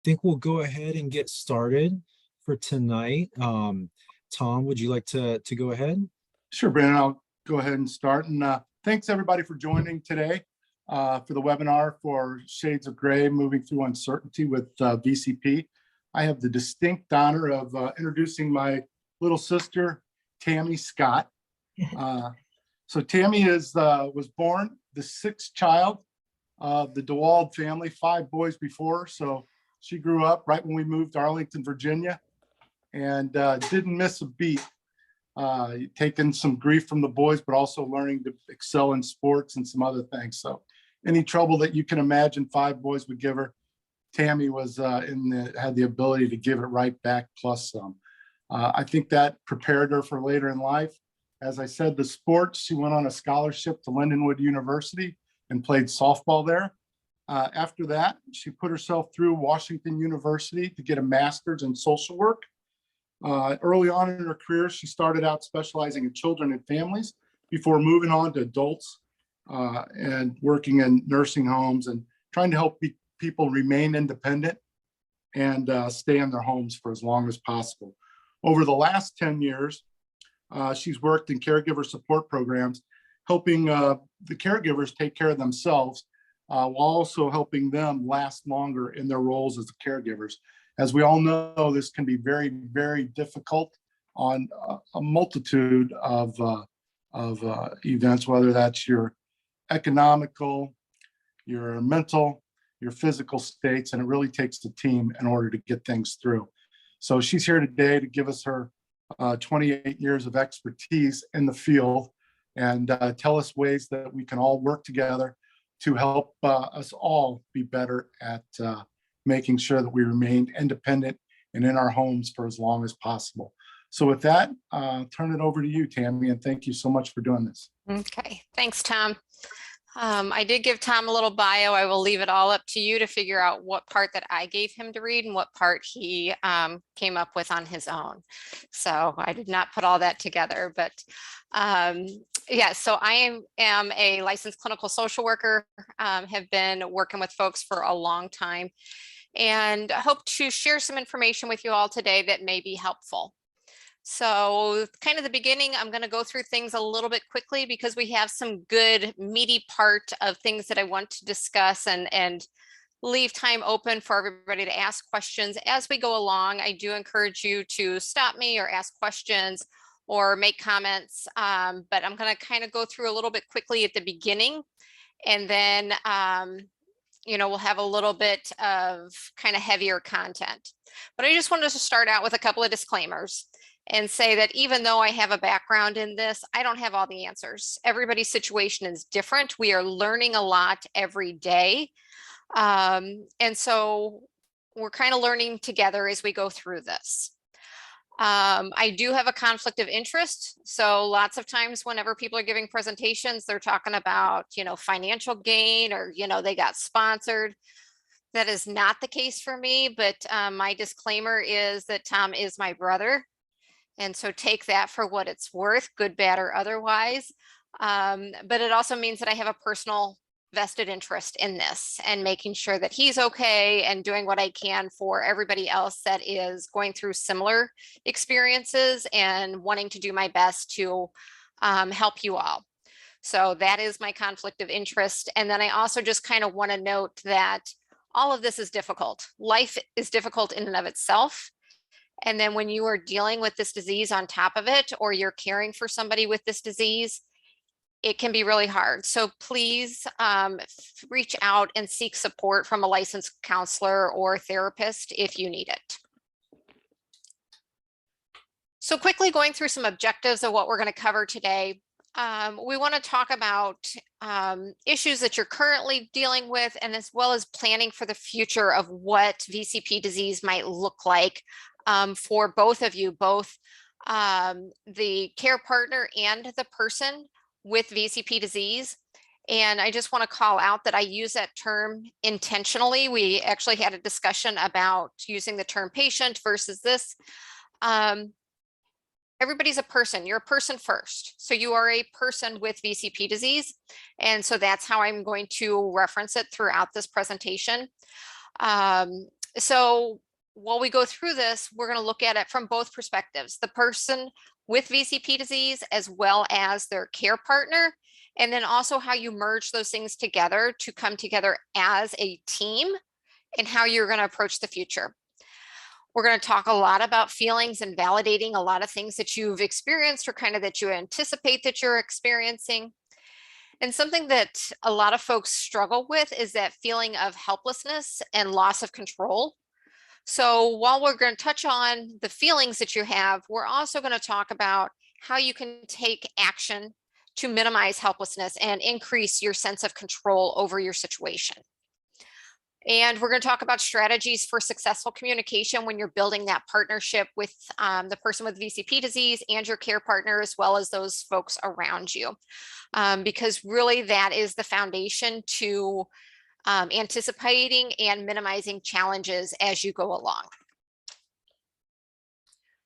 think we'll go ahead and get started for tonight. Tom, would you like to go ahead? Sure, Brandon, I'll go ahead and start. And thanks everybody for joining today for the webinar for Shades of Gray, Moving Through Uncertainty with VCP. I have the distinct honor of introducing my little sister, Tammy Scott. So Tammy was born the sixth child of the DeWald family, 5 boys before. So she grew up right when we moved to Arlington, Virginia, and didn't miss a beat. Taking some grief from the boys, but also learning to excel in sports and some other things. So any trouble that you can imagine 5 boys would give her, Tammy was had the ability to give it right back plus some. I think that prepared her for later in life. As I said, the sports, she went on a scholarship to Lindenwood University and played softball there. After that, she put herself through Washington University to get a master's in social work. Early on in her career, she started out specializing in children and families before moving on to adults and working in nursing homes and trying to help people remain independent and stay in their homes for as long as possible. Over the last 10 years, she's worked in caregiver support programs, helping the caregivers take care of themselves while also helping them last longer in their roles as caregivers. As we all know, this can be very, very difficult on a multitude of events, whether that's your economical, your mental, your physical states, and it really takes a team in order to get things through. So she's here today to give us her 28 years of expertise in the field and tell us ways that we can all work together to help us all be better at making sure that we remain independent and in our homes for as long as possible. So with that, turn it over to you, Tammy, and thank you so much for doing this. Okay, thanks, Tom. I did give Tom a little bio. I will leave it all up to you to figure out what part that I gave him to read and what part he came up with on his own. So I did not put all that together, but yeah, so I am a licensed clinical social worker, have been working with folks for a long time, and I hope to share some information with you all today that may be helpful. So kind of the beginning, I'm going to go through things a little bit quickly because we have some good meaty part of things that I want to discuss and leave time open for everybody to ask questions as we go along. I do encourage you to stop me or ask questions or make comments, but I'm going to kind of go through a little bit quickly at the beginning, and then you know, we'll have a little bit of kind of heavier content. But I just wanted to start out with a couple of disclaimers and say that even though I have a background in this, I don't have all the answers. Everybody's situation is different. We are learning a lot every day. And so we're kind of learning together as we go through this. I do have a conflict of interest. So lots of times whenever people are giving presentations, they're talking about, you know, financial gain or, you know, they got sponsored. That is not the case for me, but my disclaimer is that Tom is my brother. And so take that for what it's worth, good, bad, or otherwise. But it also means that I have a personal vested interest in this and making sure that he's okay and doing what I can for everybody else that is going through similar experiences and wanting to do my best to help you all. So that is my conflict of interest. And then I also just kind of want to note that all of this is difficult. Life is difficult in and of itself. And then when you are dealing with this disease on top of it, or you're caring for somebody with this disease, it can be really hard. So please reach out and seek support from a licensed counselor or therapist if you need it. So quickly going through some objectives of what we're going to cover today. We want to talk about issues that you're currently dealing with, and as well as planning for the future of what VCP disease might look like for both of you, both the care partner and the person with VCP disease. And I just want to call out that I use that term intentionally. We actually had a discussion about using the term patient versus this. Everybody's a person. You're a person first. So you are a person with VCP disease. And so that's how I'm going to reference it throughout this presentation. So while we go through this, we're going to look at it from both perspectives, the person with VCP disease as well as their care partner, and then also how you merge those things together to come together as a team and how you're going to approach the future. We're going to talk a lot about feelings and validating a lot of things that you've experienced or kind of that you anticipate that you're experiencing. And something that a lot of folks struggle with is that feeling of helplessness and loss of control. So while we're going to touch on the feelings that you have, we're also going to talk about how you can take action to minimize helplessness and increase your sense of control over your situation. And we're going to talk about strategies for successful communication when you're building that partnership with the person with VCP disease and your care partner, as well as those folks around you. Because really that is the foundation to anticipating and minimizing challenges as you go along.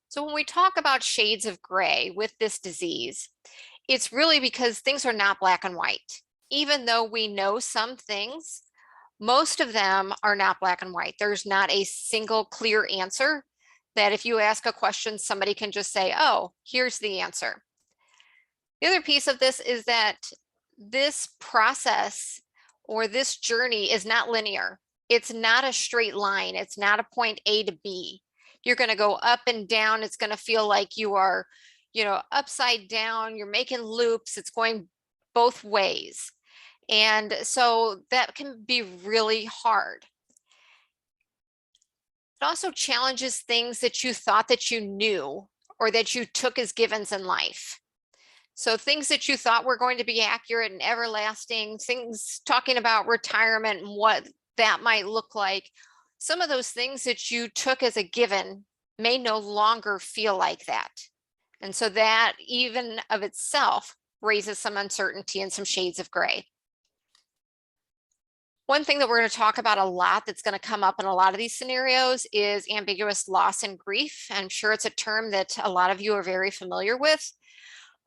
So when we talk about shades of gray with this disease, it's really because things are not black and white. Even though we know some things, most of them are not black and white. There's not a single clear answer that if you ask a question, somebody can just say, oh, here's the answer. The other piece of this is that this process or this journey is not linear. It's not a straight line. It's not a point A to B. You're going to go up and down. It's going to feel like you are, upside down. You're making loops. It's going both ways. And so that can be really hard. It also challenges things that you thought that you knew or that you took as givens in life. So things that you thought were going to be accurate and everlasting, things talking about retirement and what that might look like. Some of those things that you took as a given may no longer feel like that. And so that even of itself raises some uncertainty and some shades of gray. One thing that we're going to talk about a lot that's going to come up in a lot of these scenarios is ambiguous loss and grief. I'm sure it's a term that a lot of you are very familiar with.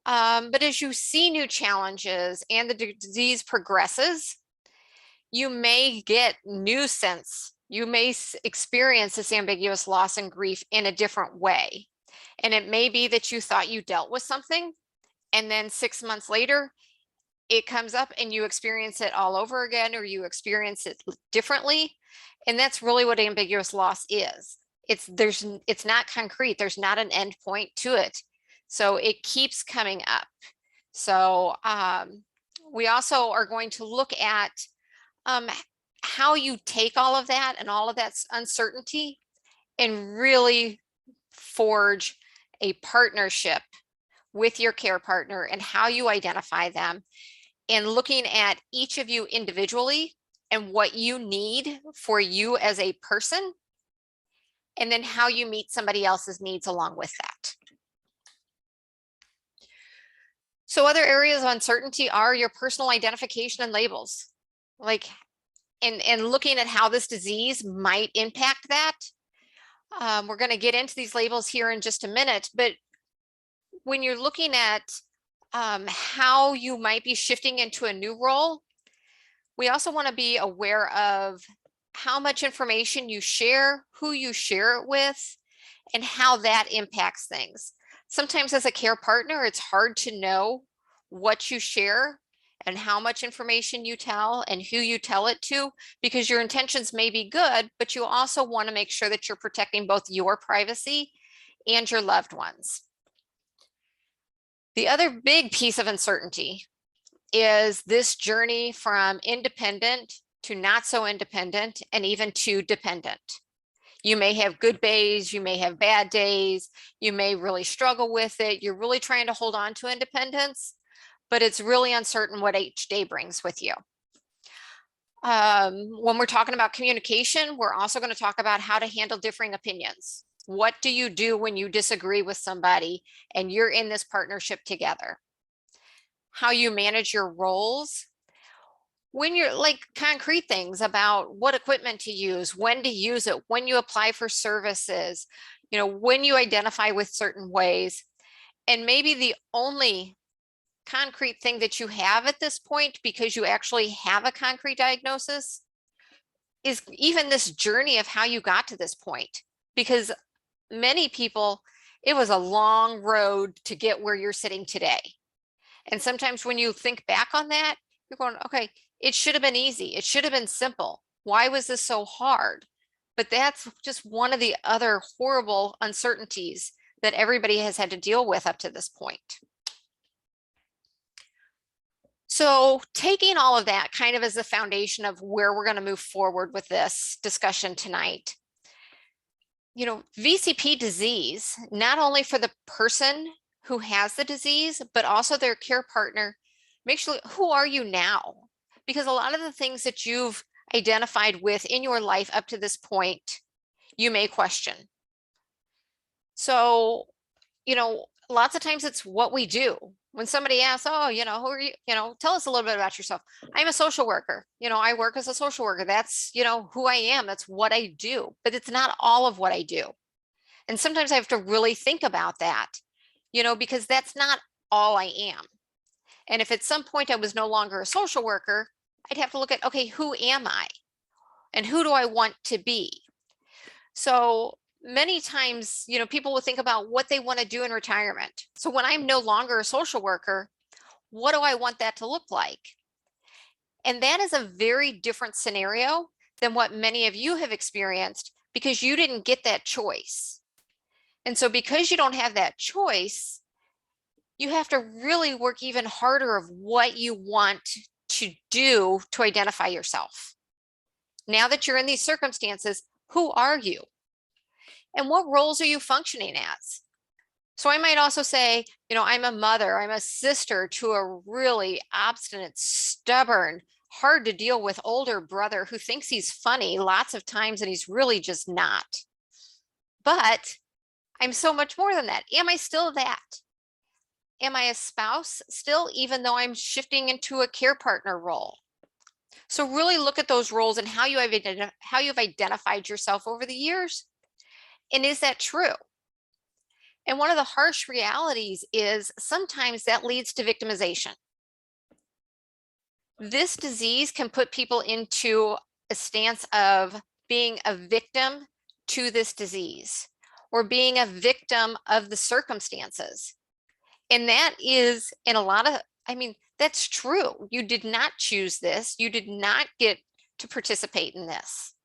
But as you see new challenges and the disease progresses, you may get new sense. You may experience this ambiguous loss and grief in a different way. And it may be that you thought you dealt with something, and then 6 months later, it comes up and you experience it all over again, or you experience it differently. And that's really what ambiguous loss is. It's not concrete. There's not an end point to it. So it keeps coming up. So we also are going to look at how you take all of that and all of that uncertainty and really forge a partnership with your care partner and how you identify them, and looking at each of you individually and what you need for you as a person, and then how you meet somebody else's needs along with that. So other areas of uncertainty are your personal identification and labels, and looking at how this disease might impact that. We're going to get into these labels here in just a minute, but when you're looking at how you might be shifting into a new role, we also want to be aware of how much information you share, who you share it with, and how that impacts things. Sometimes as a care partner, it's hard to know what you share and how much information you tell and who you tell it to, because your intentions may be good, but you also want to make sure that you're protecting both your privacy and your loved ones. The other big piece of uncertainty is this journey from independent to not so independent and even to dependent. You may have good days, you may have bad days, you may really struggle with it. You're really trying to hold on to independence, but it's really uncertain what each day brings with you. When we're talking about communication, we're also going to talk about how to handle differing opinions. What do you do when you disagree with somebody and you're in this partnership together? How you manage your roles. When you're concrete things about what equipment to use, when to use it, when you apply for services, when you identify with certain ways. And maybe the only concrete thing that you have at this point, because you actually have a concrete diagnosis, is even this journey of how you got to this point, because many people, it was a long road to get where you're sitting today. And sometimes when you think back on that, you're going, okay, it should have been easy. It should have been simple. Why was this so hard? But that's just one of the other horrible uncertainties that everybody has had to deal with up to this point. So taking all of that kind of as the foundation of where we're going to move forward with this discussion tonight. You know, VCP disease, not only for the person who has the disease, but also their care partner, make sure, who are you now? Because a lot of the things that you've identified with in your life up to this point, you may question. So, you know, lots of times it's what we do. When somebody asks, oh, you know, who are you? You know, tell us a little bit about yourself. I'm a social worker. You know, I work as a social worker. That's, you know, who I am. That's what I do. But it's not all of what I do. And sometimes I have to really think about that, you know, because that's not all I am. And if at some point I was no longer a social worker, I'd have to look at, okay, who am I? And who do I want to be? So many times, you know, people will think about what they want to do in retirement. So when I'm no longer a social worker, what do I want that to look like? And that is a very different scenario than what many of you have experienced, because you didn't get that choice. And so because you don't have that choice, you have to really work even harder of what you want to do to identify yourself. Now that you're in these circumstances, who are you? And what roles are you functioning as? So I might also say, you know, I'm a mother, I'm a sister to a really obstinate, stubborn, hard to deal with older brother who thinks he's funny lots of times and he's really just not. But I'm so much more than that. Am I still that? Am I a spouse still, even though I'm shifting into a care partner role? So really look at those roles and how you've identified yourself over the years. And is that true? And one of the harsh realities is sometimes that leads to victimization. This disease can put people into a stance of being a victim to this disease or being a victim of the circumstances. And that is in a lot of, I mean, that's true. You did not choose this. You did not get to participate in this.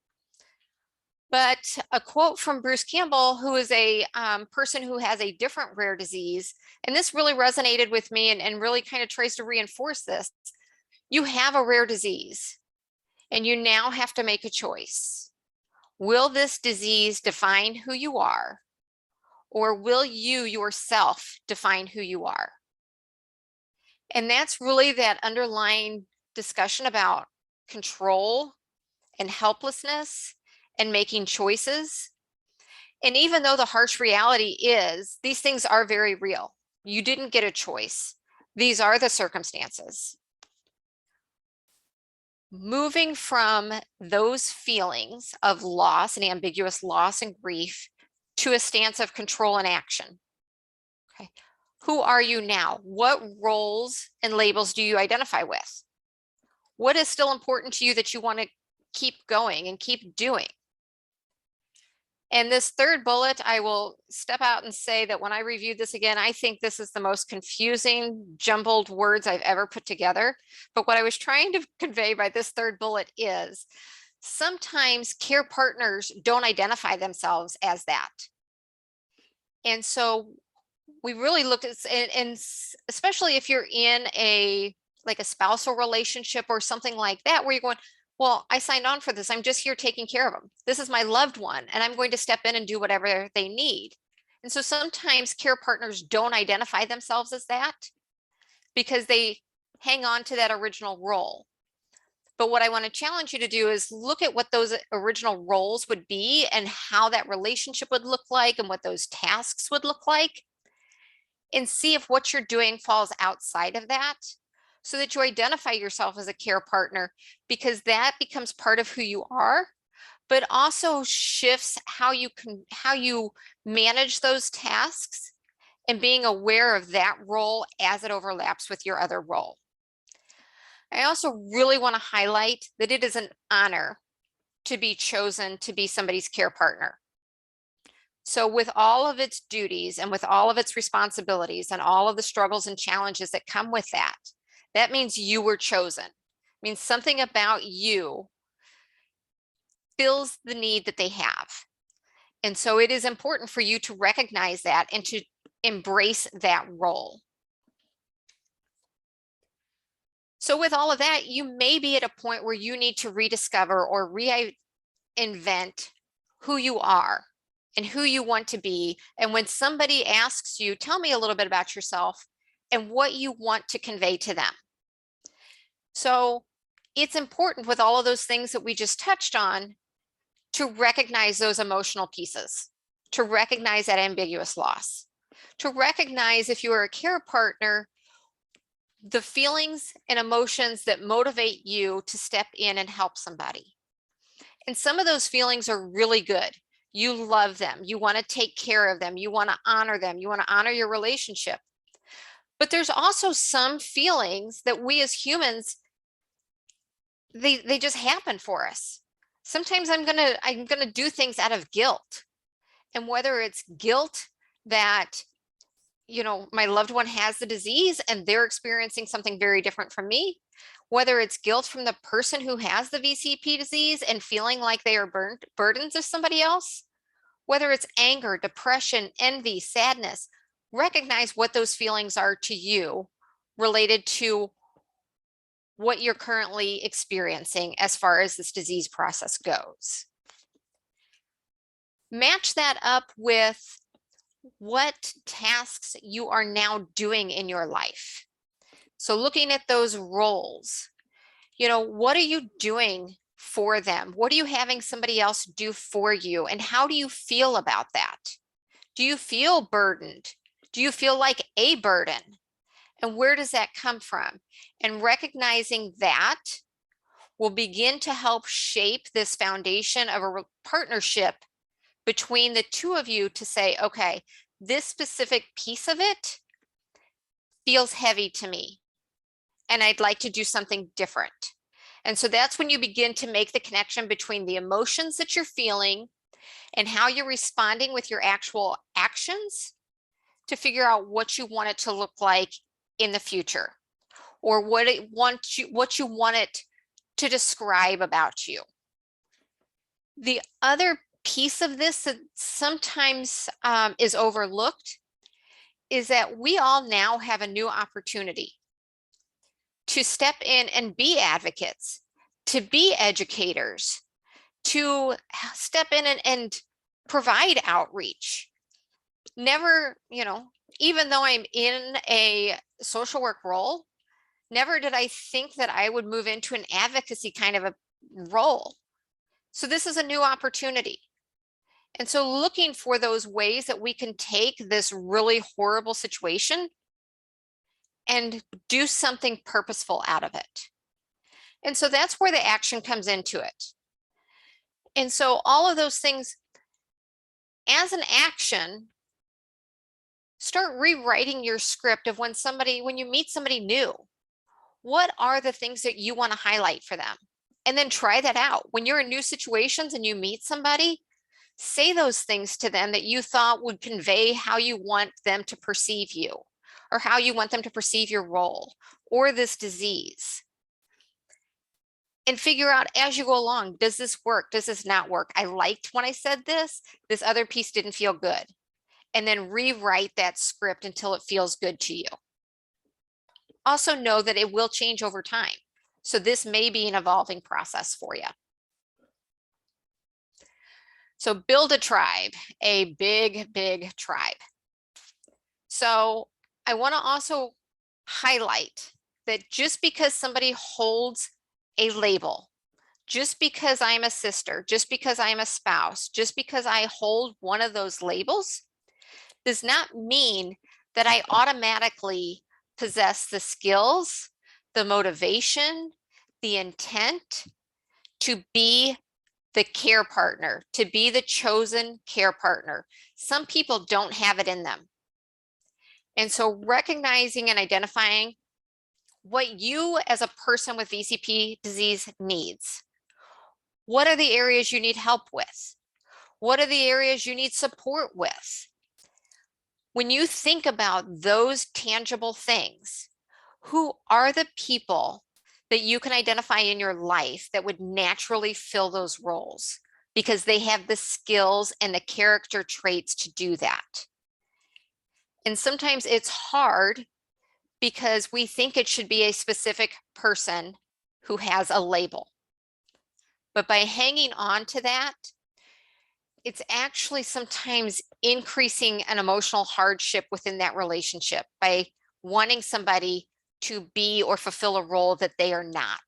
But a quote from Bruce Campbell, who is a person who has a different rare disease, and this really resonated with me and really kind of tries to reinforce this. You have a rare disease and you now have to make a choice. Will this disease define who you are, or will you yourself define who you are? And that's really that underlying discussion about control and helplessness and making choices. And even though the harsh reality is these things are very real, you didn't get a choice. These are the circumstances. Moving from those feelings of loss and ambiguous loss and grief to a stance of control and action. Okay. Who are you now? What roles and labels do you identify with? What is still important to you that you want to keep going and keep doing? And this third bullet, I will step out and say that when I reviewed this again, I think this is the most confusing, jumbled words I've ever put together. But what I was trying to convey by this third bullet is sometimes care partners don't identify themselves as that. And so we really looked at, and especially if you're in a spousal relationship or something like that, where you're going, well, I signed on for this. I'm just here taking care of them. This is my loved one, and I'm going to step in and do whatever they need. And so sometimes care partners don't identify themselves as that because they hang on to that original role. But what I want to challenge you to do is look at what those original roles would be and how that relationship would look like and what those tasks would look like, and see if what you're doing falls outside of that, so that you identify yourself as a care partner, because that becomes part of who you are, but also shifts how you manage those tasks and being aware of that role as it overlaps with your other role. I also really want to highlight that it is an honor to be chosen to be somebody's care partner. So with all of its duties and with all of its responsibilities and all of the struggles and challenges that come with that, that means you were chosen. It means something about you fills the need that they have. And so it is important for you to recognize that and to embrace that role. So with all of that, you may be at a point where you need to rediscover or reinvent who you are and who you want to be. And when somebody asks you, tell me a little bit about yourself and what you want to convey to them. So it's important with all of those things that we just touched on to recognize those emotional pieces, to recognize that ambiguous loss, to recognize if you are a care partner, the feelings and emotions that motivate you to step in and help somebody. And some of those feelings are really good. You love them. You want to take care of them. You want to honor them. You want to honor your relationship. But there's also some feelings that we as humans, they just happen for us. Sometimes I'm gonna do things out of guilt. And whether it's guilt that, you know, my loved one has the disease and they're experiencing something very different from me, whether it's guilt from the person who has the VCP disease and feeling like they are burdens of somebody else, whether it's anger, depression, envy, sadness, recognize what those feelings are to you related to what you're currently experiencing as far as this disease process goes. Match that up with what tasks you are now doing in your life. So looking at those roles, you know, what are you doing for them? What are you having somebody else do for you? And how do you feel about that? Do you feel burdened? Do you feel like a burden? And where does that come from? And recognizing that will begin to help shape this foundation of a partnership between the two of you to say, okay, this specific piece of it feels heavy to me, and I'd like to do something different. And so that's when you begin to make the connection between the emotions that you're feeling and how you're responding with your actual actions to figure out what you want it to look like in the future, or what you want it to describe about you. The other piece of this that sometimes is overlooked is that we all now have a new opportunity to step in and be advocates, to be educators, to step in and provide outreach. Never, you know, even though I'm in a social work role, never did I think that I would move into an advocacy kind of a role. So this is a new opportunity. And so looking for those ways that we can take this really horrible situation and do something purposeful out of it. And so that's where the action comes into it. And so all of those things as an action, start rewriting your script of when you meet somebody new, what are the things that you want to highlight for them? And then try that out. When you're in new situations and you meet somebody, say those things to them that you thought would convey how you want them to perceive you, or how you want them to perceive your role or this disease. And figure out as you go along, does this work? Does this not work? I liked when I said this other piece didn't feel good. And then rewrite that script until it feels good to you. Also know that it will change over time. So this may be an evolving process for you. So build a tribe, a big, big tribe. So I want to also highlight that just because somebody holds a label, just because I'm a sister, just because I'm a spouse, just because I hold one of those labels, does not mean that I automatically possess the skills, the motivation, the intent to be the care partner, to be the chosen care partner. Some people don't have it in them. And so recognizing and identifying what you as a person with VCP disease needs. What are the areas you need help with? What are the areas you need support with? When you think about those tangible things, who are the people that you can identify in your life that would naturally fill those roles because they have the skills and the character traits to do that? And sometimes it's hard because we think it should be a specific person who has a label. But by hanging on to that, it's actually sometimes increasing an emotional hardship within that relationship by wanting somebody to be or fulfill a role that they are not.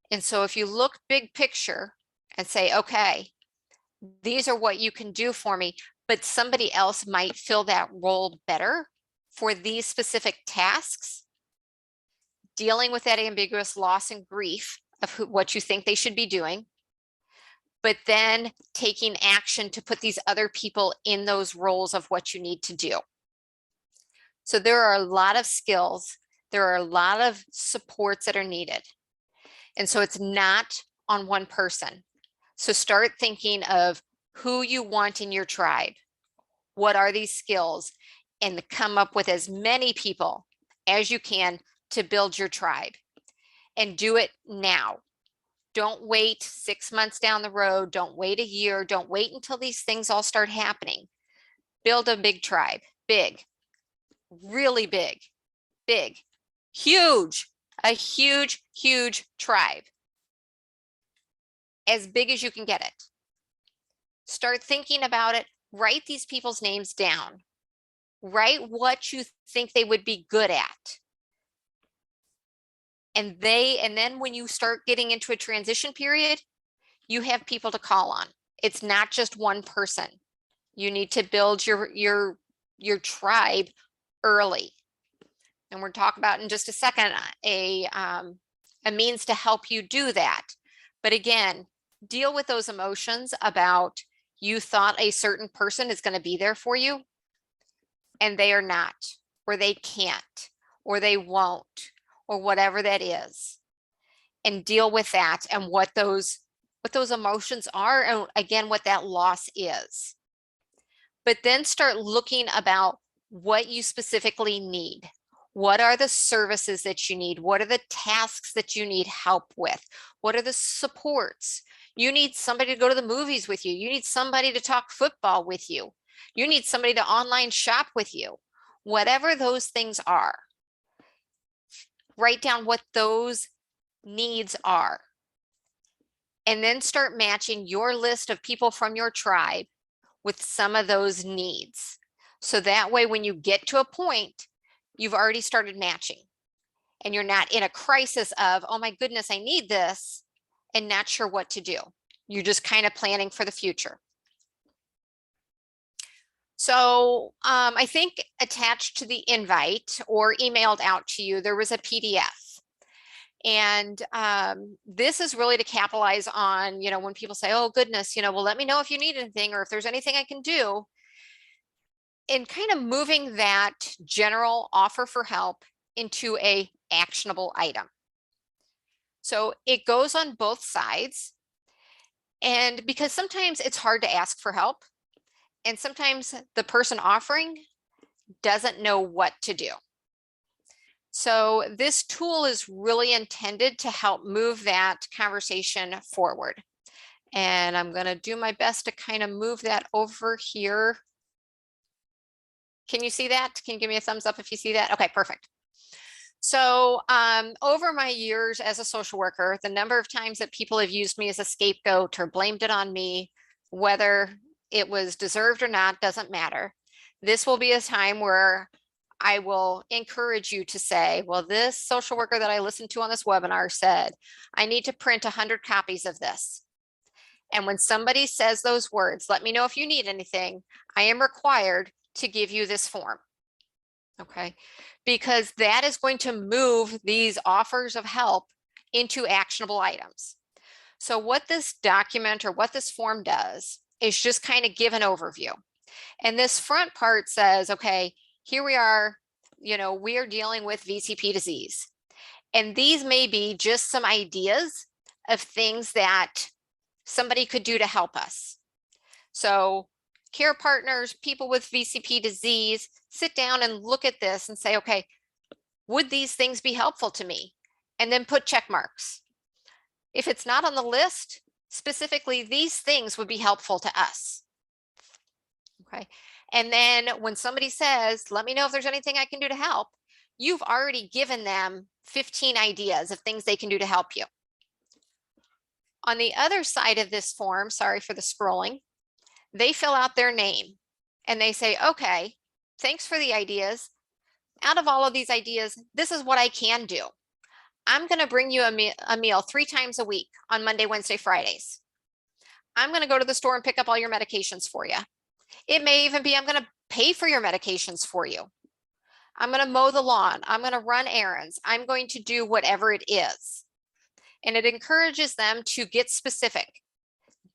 And so if you look big picture and say, okay, these are what you can do for me, but somebody else might fill that role better for these specific tasks, dealing with that ambiguous loss and grief of what you think they should be doing, but then taking action to put these other people in those roles of what you need to do. So there are a lot of skills, there are a lot of supports that are needed. And so it's not on one person. So start thinking of who you want in your tribe. What are these skills? And come up with as many people as you can to build your tribe. And do it now. Don't wait 6 months down the road. Don't wait a year. Don't wait until these things all start happening. Build a big tribe. Big. Really big. Big. Huge. A huge, huge tribe. As big as you can get it. Start thinking about it. Write these people's names down. Write what you think they would be good at. And then when you start getting into a transition period, you have people to call on. It's not just one person. You need to build your tribe early. And we'll talk about in just a second a means to help you do that. But again, deal with those emotions about you thought a certain person is going to be there for you and they are not, or they can't, or they won't, or whatever that is, and deal with that and what those emotions are, and again, what that loss is. But then start looking about what you specifically need. What are the services that you need? What are the tasks that you need help with? What are the supports? You need somebody to go to the movies with you. You need somebody to talk football with you. You need somebody to online shop with you. Whatever those things are, write down what those needs are. And then start matching your list of people from your tribe with some of those needs. So that way, when you get to a point, you've already started matching and you're not in a crisis of, oh my goodness, I need this, and not sure what to do. You're just kind of planning for the future. So I think attached to the invite or emailed out to you, there was a PDF. And this is really to capitalize on, when people say, oh goodness, well, let me know if you need anything or if there's anything I can do. And kind of moving that general offer for help into a actionable item. So it goes on both sides. And because sometimes it's hard to ask for help. And sometimes the person offering doesn't know what to do. So this tool is really intended to help move that conversation forward. And I'm going to do my best to kind of move that over here. Can you see that? Can you give me a thumbs up if you see that? Okay, perfect. So over my years as a social worker, the number of times that people have used me as a scapegoat or blamed it on me, whether it was deserved or not, doesn't matter. This will be a time where I will encourage you to say, well, this social worker that I listened to on this webinar said, I need to print 100 copies of this. And when somebody says those words, let me know if you need anything, I am required to give you this form. Okay, because that is going to move these offers of help into actionable items. So what this document or what this form does is just kind of give an overview. And this front part says, okay, here we are, we are dealing with VCP disease. And these may be just some ideas of things that somebody could do to help us. So care partners, people with VCP disease, sit down and look at this and say, okay, would these things be helpful to me? And then put check marks. If it's not on the list, specifically these things would be helpful to us. Okay. And then when somebody says, let me know if there's anything I can do to help, you've already given them 15 ideas of things they can do to help you. On the other side of this form, sorry for the scrolling, they fill out their name and they say, okay, thanks for the ideas. Out of all of these ideas, this is what I can do. I'm going to bring you a meal 3 times a week on Monday, Wednesday, Fridays. I'm going to go to the store and pick up all your medications for you. It may even be I'm going to pay for your medications for you. I'm going to mow the lawn. I'm going to run errands. I'm going to do whatever it is. And it encourages them to get specific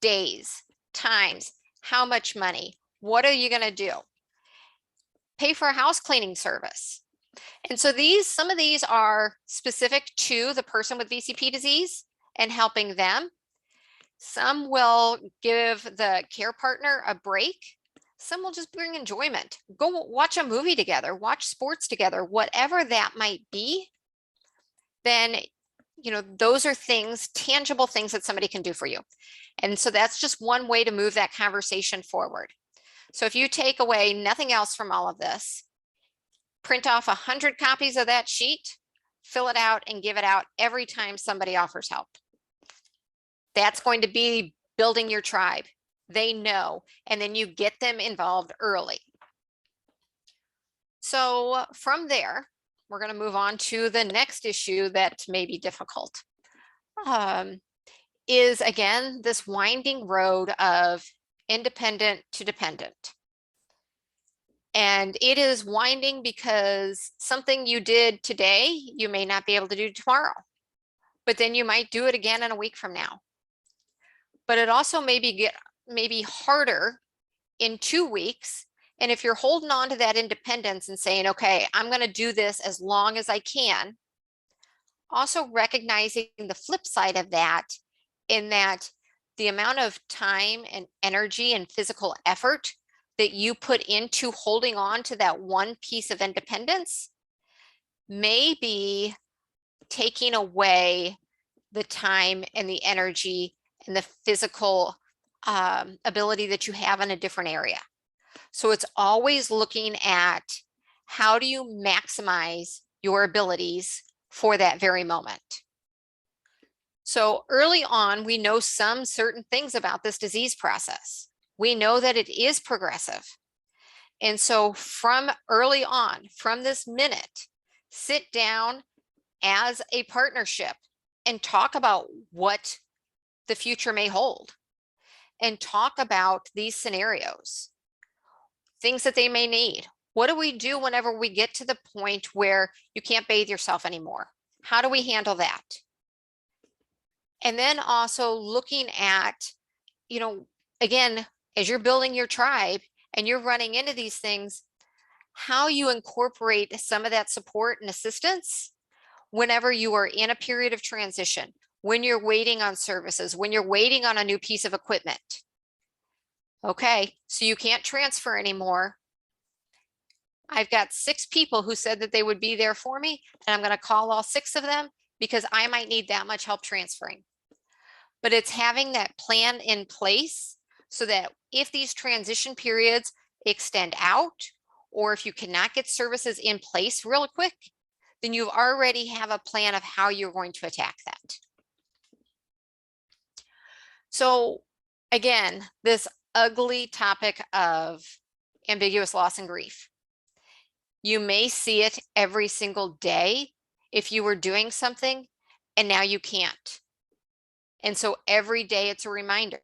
days, times, how much money, what are you going to do? Pay for a house cleaning service. And so some of these are specific to the person with VCP disease and helping them. Some will give the care partner a break. Some will just bring enjoyment. Go watch a movie together, watch sports together, whatever that might be. Then, those are things, tangible things that somebody can do for you. And so that's just one way to move that conversation forward. So if you take away nothing else from all of this, print off 100 copies of that sheet, fill it out and give it out every time somebody offers help. That's going to be building your tribe. They know, and then you get them involved early. So from there, we're going to move on to the next issue that may be difficult. Is again, this winding road of independent to dependent. And it is winding because something you did today, you may not be able to do tomorrow, but then you might do it again in a week from now. But it also maybe harder in 2 weeks. And if you're holding on to that independence and saying, okay, I'm going to do this as long as I can, also recognizing the flip side of that, in that the amount of time and energy and physical effort that you put into holding on to that one piece of independence may be taking away the time and the energy and the physical ability that you have in a different area. So it's always looking at how do you maximize your abilities for that very moment. So early on, we know some certain things about this disease process. We know that it is progressive. And so from early on, from this minute, sit down as a partnership and talk about what the future may hold, and talk about these scenarios, things that they may need. What do we do whenever we get to the point where you can't bathe yourself anymore? How do we handle that? And then also looking at, again, as you're building your tribe and you're running into these things, how you incorporate some of that support and assistance whenever you are in a period of transition, when you're waiting on services, when you're waiting on a new piece of equipment. Okay, so you can't transfer anymore. I've got 6 people who said that they would be there for me, and I'm going to call all 6 of them because I might need that much help transferring. But it's having that plan in place so that if these transition periods extend out, or if you cannot get services in place real quick, then you already have a plan of how you're going to attack that. So again, this ugly topic of ambiguous loss and grief. You may see it every single day if you were doing something and now you can't. And so every day it's a reminder,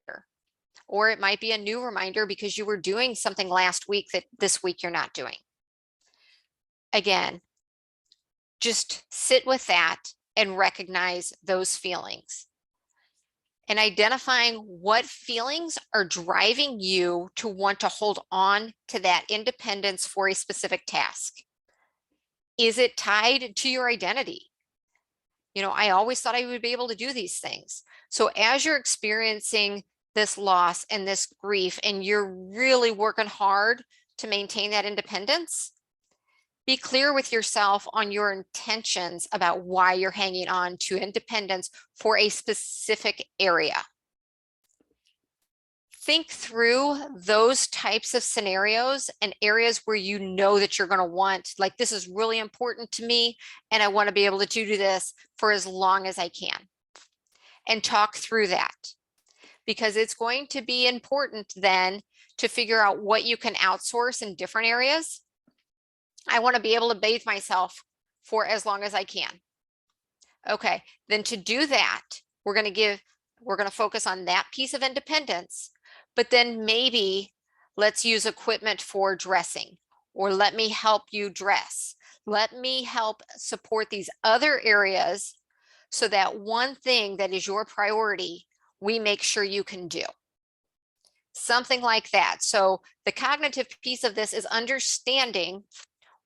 or it might be a new reminder because you were doing something last week that this week you're not doing. Again, just sit with that and recognize those feelings. And identifying what feelings are driving you to want to hold on to that independence for a specific task. Is it tied to your identity? I always thought I would be able to do these things. So as you're experiencing this loss and this grief, and you're really working hard to maintain that independence, be clear with yourself on your intentions about why you're hanging on to independence for a specific area. Think through those types of scenarios and areas where you know that you're going to want, like, this is really important to me, and I want to be able to do this for as long as I can. And talk through that, because it's going to be important then to figure out what you can outsource in different areas. I want to be able to bathe myself for as long as I can. Okay, then to do that, we're going to focus on that piece of independence, but then maybe let's use equipment for dressing, or let me help you dress. Let me help support these other areas so that one thing that is your priority, we make sure you can do. Something like that. So the cognitive piece of this is understanding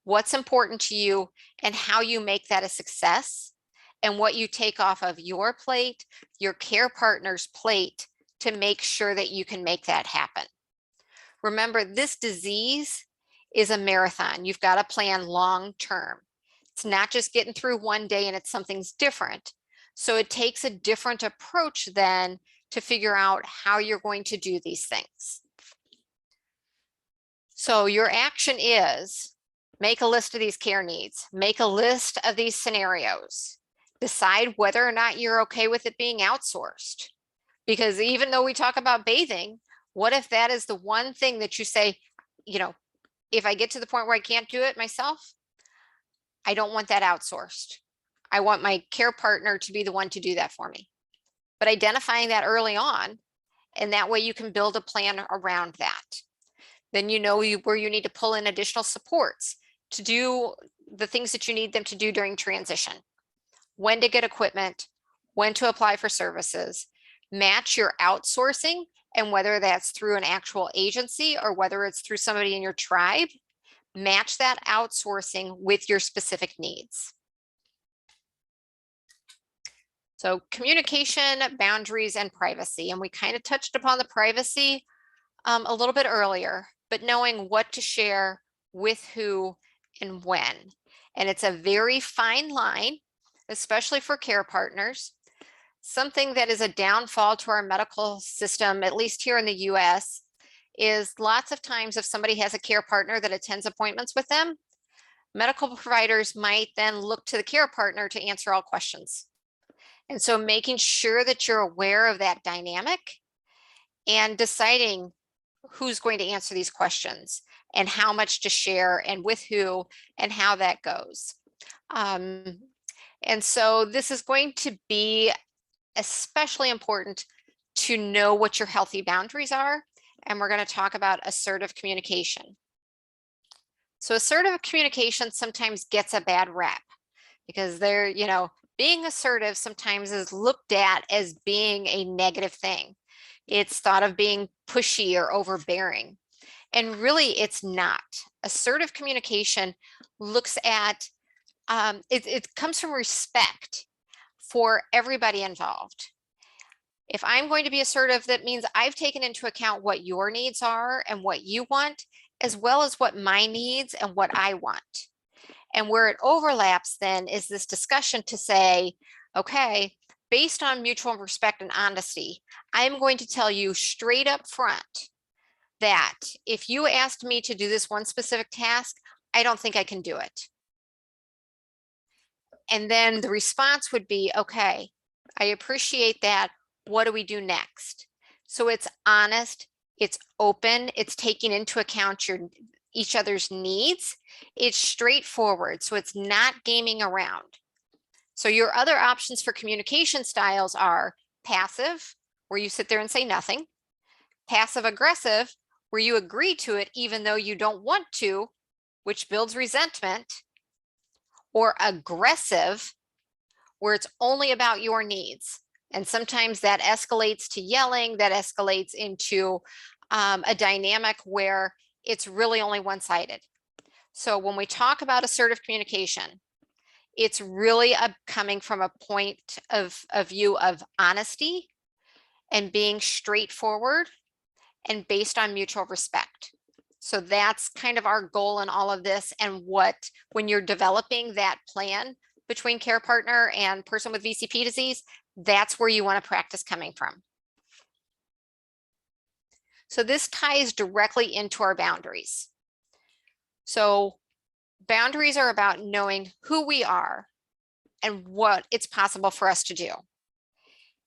what's important to you and how you make that a success, and what you take off of your plate, your care partner's plate, to make sure that you can make that happen. Remember, this disease is a marathon. You've got to plan long term. It's not just getting through one day and it's something's different. So it takes a different approach then to figure out how you're going to do these things. So your action is make a list of these care needs, make a list of these scenarios, decide whether or not you're okay with it being outsourced. Because even though we talk about bathing, what if that is the one thing that you say, if I get to the point where I can't do it myself, I don't want that outsourced. I want my care partner to be the one to do that for me. But identifying that early on, and that way you can build a plan around that. Then you know where you need to pull in additional supports to do the things that you need them to do during transition. When to get equipment, when to apply for services, match your outsourcing, and whether that's through an actual agency or whether it's through somebody in your tribe, match that outsourcing with your specific needs. So communication, boundaries, and privacy. And we kind of touched upon the privacy a little bit earlier, but knowing what to share with who and when. And it's a very fine line, especially for care partners. Something that is a downfall to our medical system, at least here in the US, is lots of times if somebody has a care partner that attends appointments with them, medical providers might then look to the care partner to answer all questions. And so making sure that you're aware of that dynamic and deciding who's going to answer these questions and how much to share and with who and how that goes. And so this is going to be especially important to know what your healthy boundaries are. And we're going to talk about assertive communication. So assertive communication sometimes gets a bad rap because being assertive sometimes is looked at as being a negative thing. It's thought of being pushy or overbearing. And really it's not. Assertive communication looks at, it comes from respect for everybody involved. If I'm going to be assertive, that means I've taken into account what your needs are and what you want, as well as what my needs and what I want. And where it overlaps then is this discussion to say, okay, based on mutual respect and honesty, I'm going to tell you straight up front that if you asked me to do this one specific task, I don't think I can do it. And then the response would be, okay, I appreciate that. What do we do next? So it's honest, it's open, it's taking into account each other's needs. It's straightforward, so it's not gaming around. So your other options for communication styles are passive, where you sit there and say nothing, passive aggressive, where you agree to it even though you don't want to, which builds resentment, or aggressive, where it's only about your needs. And sometimes that escalates to yelling, that escalates into a dynamic where it's really only one-sided. So when we talk about assertive communication, It's really coming from a point of view of honesty and being straightforward and based on mutual respect. So that's kind of our goal in all of this, and what, when you're developing that plan between care partner and person with VCP disease, that's where you want to practice coming from. So this ties directly into our boundaries. So boundaries are about knowing who we are and what it's possible for us to do.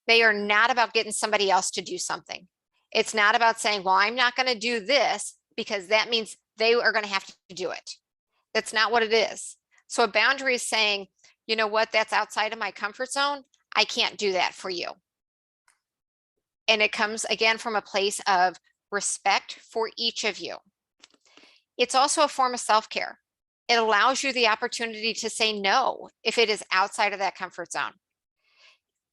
They are not about getting somebody else to do something. It's not about saying, well, I'm not going to do this because that means they are going to have to do it. That's not what it is. So a boundary is saying, you know what, that's outside of my comfort zone. I can't do that for you. And it comes again from a place of respect for each of you. It's also a form of self-care. It allows you the opportunity to say no if it is outside of that comfort zone.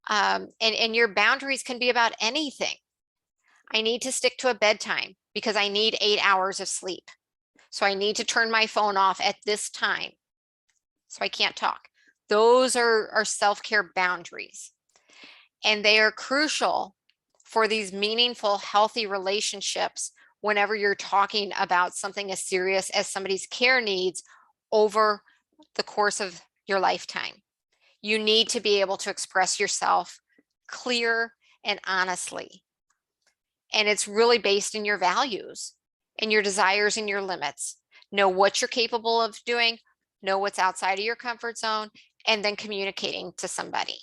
And your boundaries can be about anything. I need to stick to a bedtime because I need 8 hours of sleep. So I need to turn my phone off at this time, so I can't talk. Those are self-care boundaries. And they are crucial for these meaningful, healthy relationships whenever you're talking about something as serious as somebody's care needs over the course of your lifetime. You need to be able to express yourself clear and honestly. And it's really based in your values and your desires and your limits. Know what you're capable of doing, know what's outside of your comfort zone, and then communicating to somebody.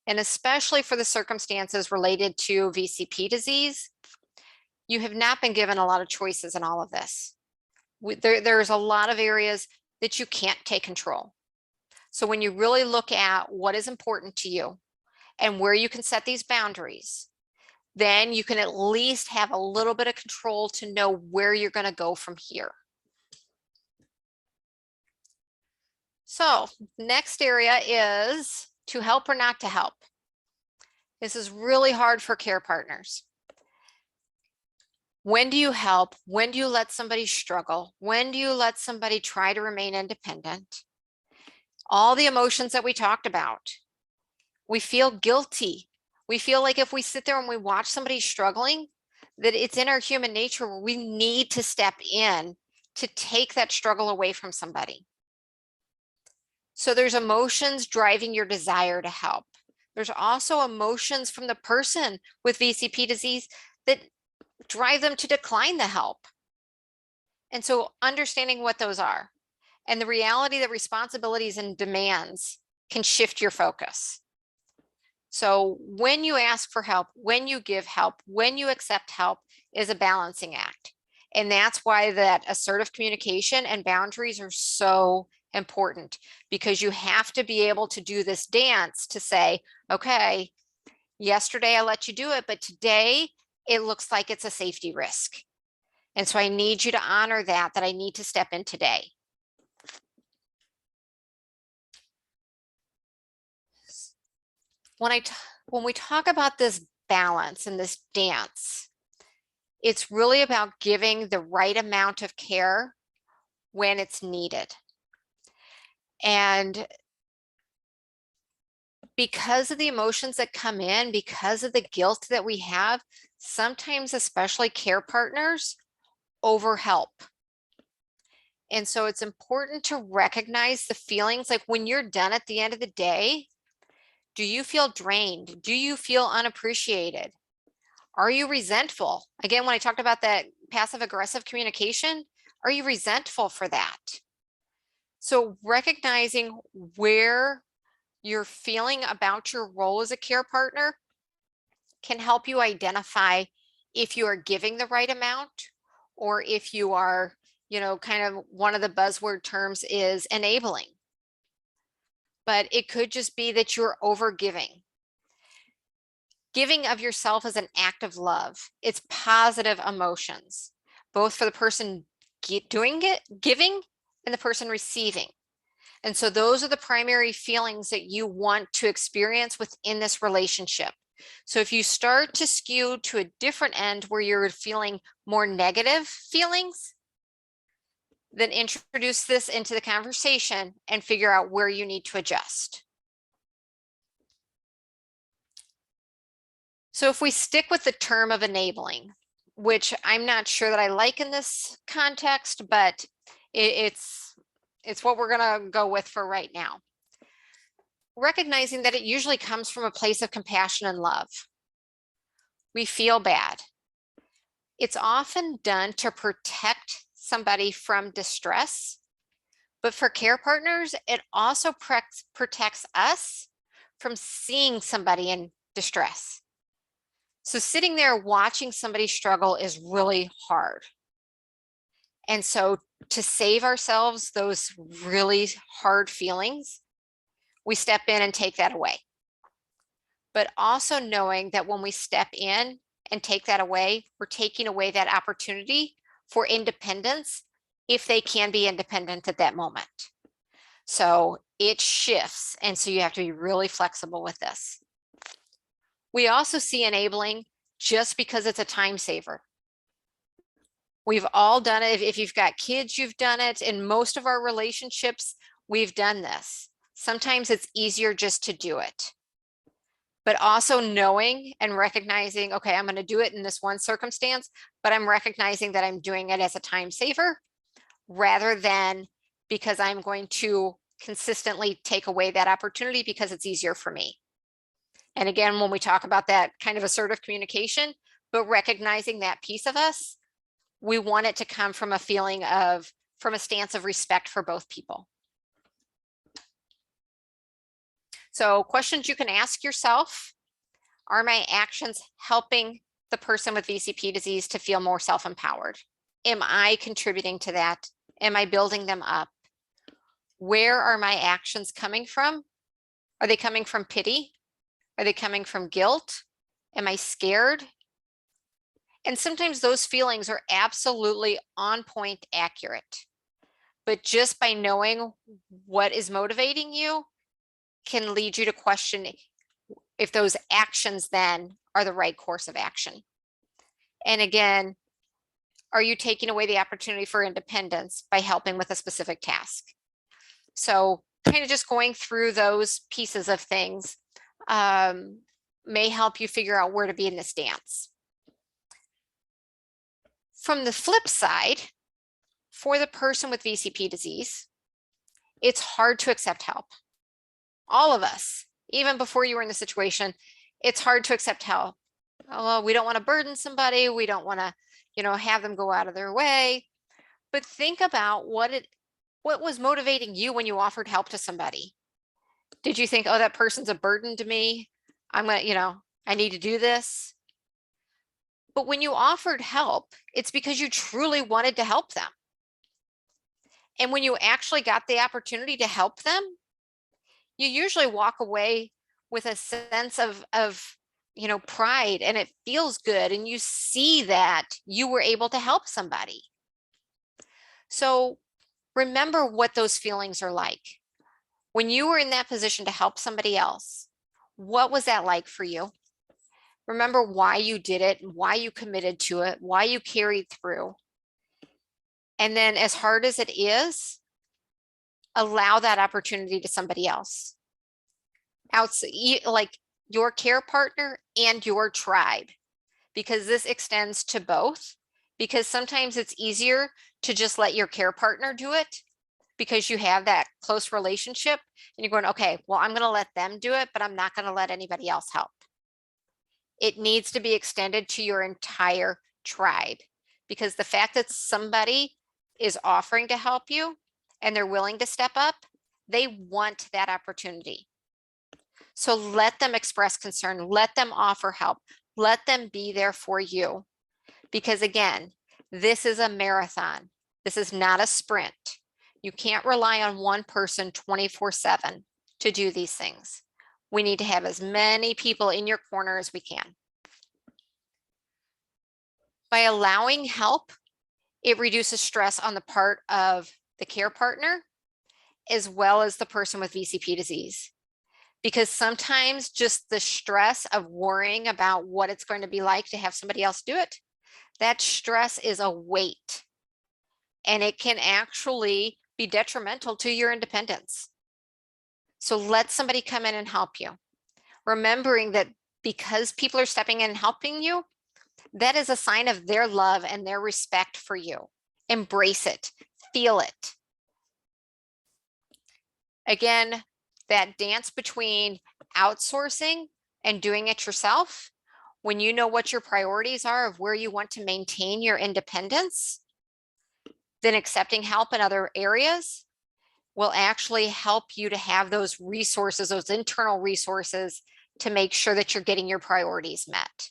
And especially for the circumstances related to VCP disease, you have not been given a lot of choices in all of this. There's a lot of areas that you can't take control. So when you really look at what is important to you and where you can set these boundaries, then you can at least have a little bit of control to know where you're going to go from here. So next area is to help or not to help. This is really hard for care partners. When do you help? When do you let somebody struggle? When do you let somebody try to remain independent? All the emotions that we talked about. We feel guilty. We feel like if we sit there and we watch somebody struggling, that it's in our human nature where we need to step in to take that struggle away from somebody. So there's emotions driving your desire to help. There's also emotions from the person with VCP disease that drive them to decline the help. And so understanding what those are and the reality that responsibilities and demands can shift your focus. So when you ask for help, when you give help, when you accept help is a balancing act. And that's why that assertive communication and boundaries are so important, because you have to be able to do this dance to say, okay, yesterday I let you do it, but today it looks like it's a safety risk. And so I need you to honor that I need to step in today. When we talk about this balance and this dance, it's really about giving the right amount of care when it's needed. And because of the emotions that come in, because of the guilt that we have, sometimes especially care partners overhelp. And so it's important to recognize the feelings, like when you're done at the end of the day, do you feel drained? Do you feel unappreciated? Are you resentful? Again, when I talked about that passive aggressive communication, are you resentful for that? So recognizing where you're feeling about your role as a care partner can help you identify if you are giving the right amount, or if you are, kind of one of the buzzword terms is enabling. But it could just be that you're over giving. Giving of yourself is an act of love. It's positive emotions, both for the person doing it, giving, and the person receiving. And so those are the primary feelings that you want to experience within this relationship. So if you start to skew to a different end where you're feeling more negative feelings, Then introduce this into the conversation and figure out where you need to adjust. So if we stick with the term of enabling, which I'm not sure that I like in this context, but it's what we're going to go with for right now. Recognizing that it usually comes from a place of compassion and love. We feel bad. It's often done to protect somebody from distress, but for care partners, it also protects us from seeing somebody in distress. So sitting there watching somebody struggle is really hard. And so to save ourselves those really hard feelings, we step in and take that away. But also knowing that when we step in and take that away, we're taking away that opportunity for independence if they can be independent at that moment. So it shifts. And so you have to be really flexible with this. We also see enabling just because it's a time saver. We've all done it. If you've got kids, you've done it. In most of our relationships, we've done this. Sometimes it's easier just to do it. But also knowing and recognizing, okay, I'm going to do it in this one circumstance, but I'm recognizing that I'm doing it as a time saver rather than because I'm going to consistently take away that opportunity because it's easier for me. And again, when we talk about that kind of assertive communication, but recognizing that piece of us, we want it to come from a feeling of, from a stance of respect for both people. So questions you can ask yourself, are my actions helping the person with VCP disease to feel more self-empowered? Am I contributing to that? Am I building them up? Where are my actions coming from? Are they coming from pity? Are they coming from guilt? Am I scared? And sometimes those feelings are absolutely on point accurate. But just by knowing what is motivating you can lead you to question if those actions then are the right course of action. And again, are you taking away the opportunity for independence by helping with a specific task? So kind of just going through those pieces of things may help you figure out where to be in this dance. From the flip side, for the person with VCP disease, it's hard to accept help. All of us, even before you were in the situation, it's hard to accept help. Oh, we don't want to burden somebody. We don't want to, have them go out of their way. But think about what was motivating you when you offered help to somebody. Did you think, oh, that person's a burden to me? I'm going to, I need to do this. But when you offered help, it's because you truly wanted to help them. And when you actually got the opportunity to help them, you usually walk away with a sense of pride, and it feels good. And you see that you were able to help somebody. So remember what those feelings are like. When you were in that position to help somebody else, what was that like for you? Remember why you did it, why you committed to it, why you carried through. And then as hard as it is, allow that opportunity to somebody else. Outside, like your care partner and your tribe, because this extends to both. Because sometimes it's easier to just let your care partner do it because you have that close relationship and you're going, okay, well, I'm going to let them do it, but I'm not going to let anybody else help. It needs to be extended to your entire tribe, because the fact that somebody is offering to help you and they're willing to step up, they want that opportunity. So let them express concern, let them offer help, let them be there for you. Because again, this is a marathon. This is not a sprint. You can't rely on one person 24/7 to do these things. We need to have as many people in your corner as we can. By allowing help, it reduces stress on the part of the care partner as well as the person with VCP disease. Because sometimes just the stress of worrying about what it's going to be like to have somebody else do it, that stress is a weight. and it can actually be detrimental to your independence. So let somebody come in and help you. Remembering that because people are stepping in and helping you, that is a sign of their love and their respect for you. Embrace it, feel it. Again, that dance between outsourcing and doing it yourself, when you know what your priorities are of where you want to maintain your independence, then accepting help in other areas will actually help you to have those resources, those internal resources, to make sure that you're getting your priorities met.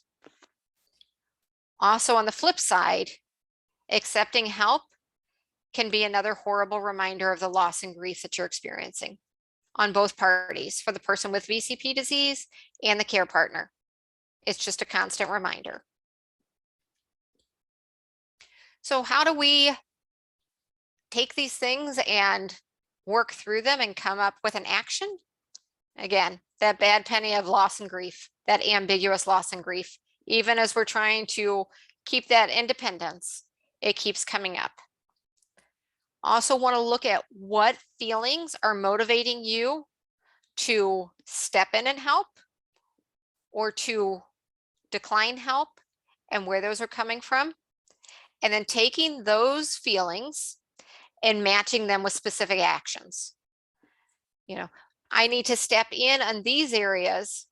Also, on the flip side, accepting help can be another horrible reminder of the loss and grief that you're experiencing on both parties, for the person with VCP disease and the care partner. It's just a constant reminder. So how do we take these things and work through them and come up with an action? Again, that bad penny of loss and grief, that ambiguous loss and grief, even as we're trying to keep that independence, it keeps coming up. Also want to look at what feelings are motivating you to step in and help or to decline help, and where those are coming from. And then taking those feelings and matching them with specific actions. You know, I need to step in on these areas,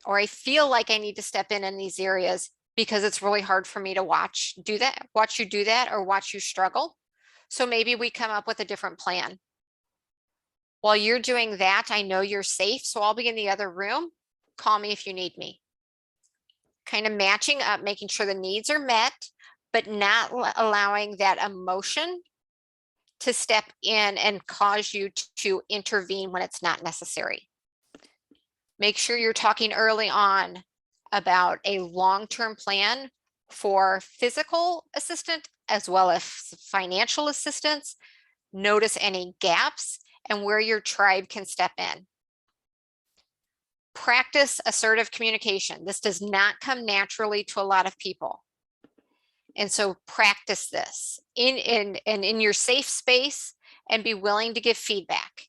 or I feel like I need to step in these areas because it's really hard for me to watch you do that, or watch you struggle. So maybe we come up with a different plan. While you're doing that, I know you're safe, so I'll be in the other room. Call me if you need me. Kind of matching up, making sure the needs are met, but not allowing that emotion to step in and cause you to intervene when it's not necessary. Make sure you're talking early on about a long-term plan for physical assistance as well as financial assistance. Notice any gaps and where your tribe can step in. Practice assertive communication. This does not come naturally to a lot of people. And so practice this in your safe space and be willing to give feedback.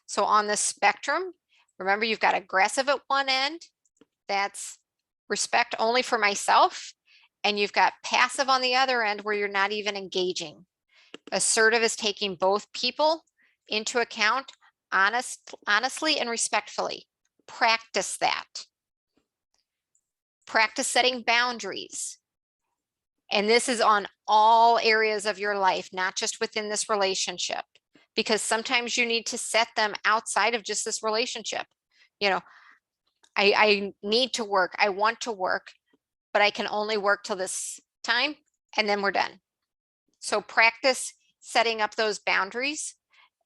So on the spectrum, remember, you've got aggressive at one end, that's respect only for myself, and you've got passive on the other end where you're not even engaging. Assertive is taking both people into account honestly and respectfully. Practice that. Practice setting boundaries. And this is on all areas of your life, not just within this relationship, because sometimes you need to set them outside of just this relationship. You know, I need to work, I want to work, but I can only work till this time and then we're done. So practice setting up those boundaries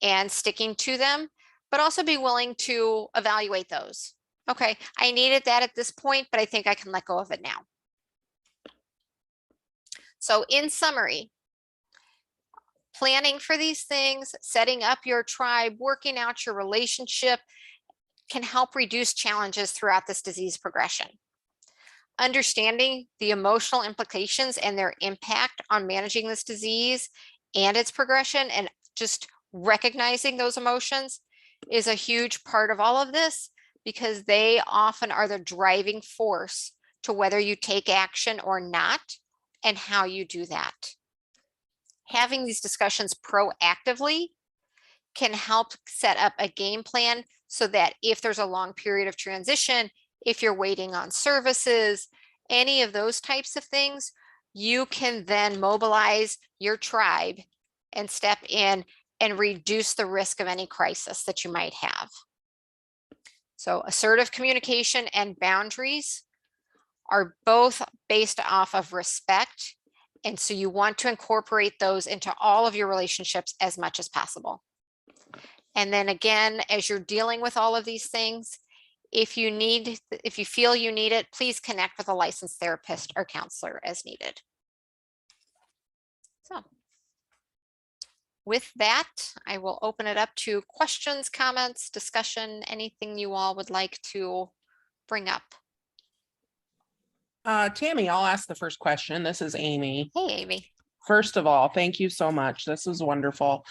and sticking to them, but also be willing to evaluate those. Okay, I needed that at this point, but I think I can let go of it now. So in summary, planning for these things, setting up your tribe, working out your relationship can help reduce challenges throughout this disease progression. Understanding the emotional implications and their impact on managing this disease and its progression, and just recognizing those emotions, is a huge part of all of this, because they often are the driving force to whether you take action or not, and how you do that. Having these discussions proactively can help set up a game plan so that if there's a long period of transition, if you're waiting on services, any of those types of things, you can then mobilize your tribe and step in and reduce the risk of any crisis that you might have. So assertive communication and boundaries are both based off of respect. And so you want to incorporate those into all of your relationships as much as possible. And then again, as you're dealing with all of these things, if you feel you need it, please connect with a licensed therapist or counselor as needed. So with that, I will open it up to questions, comments, discussion, anything you all would like to bring up. Tammy, I'll ask the first question. This is Amy. Hey, Amy. first of all, thank you so much. This is wonderful.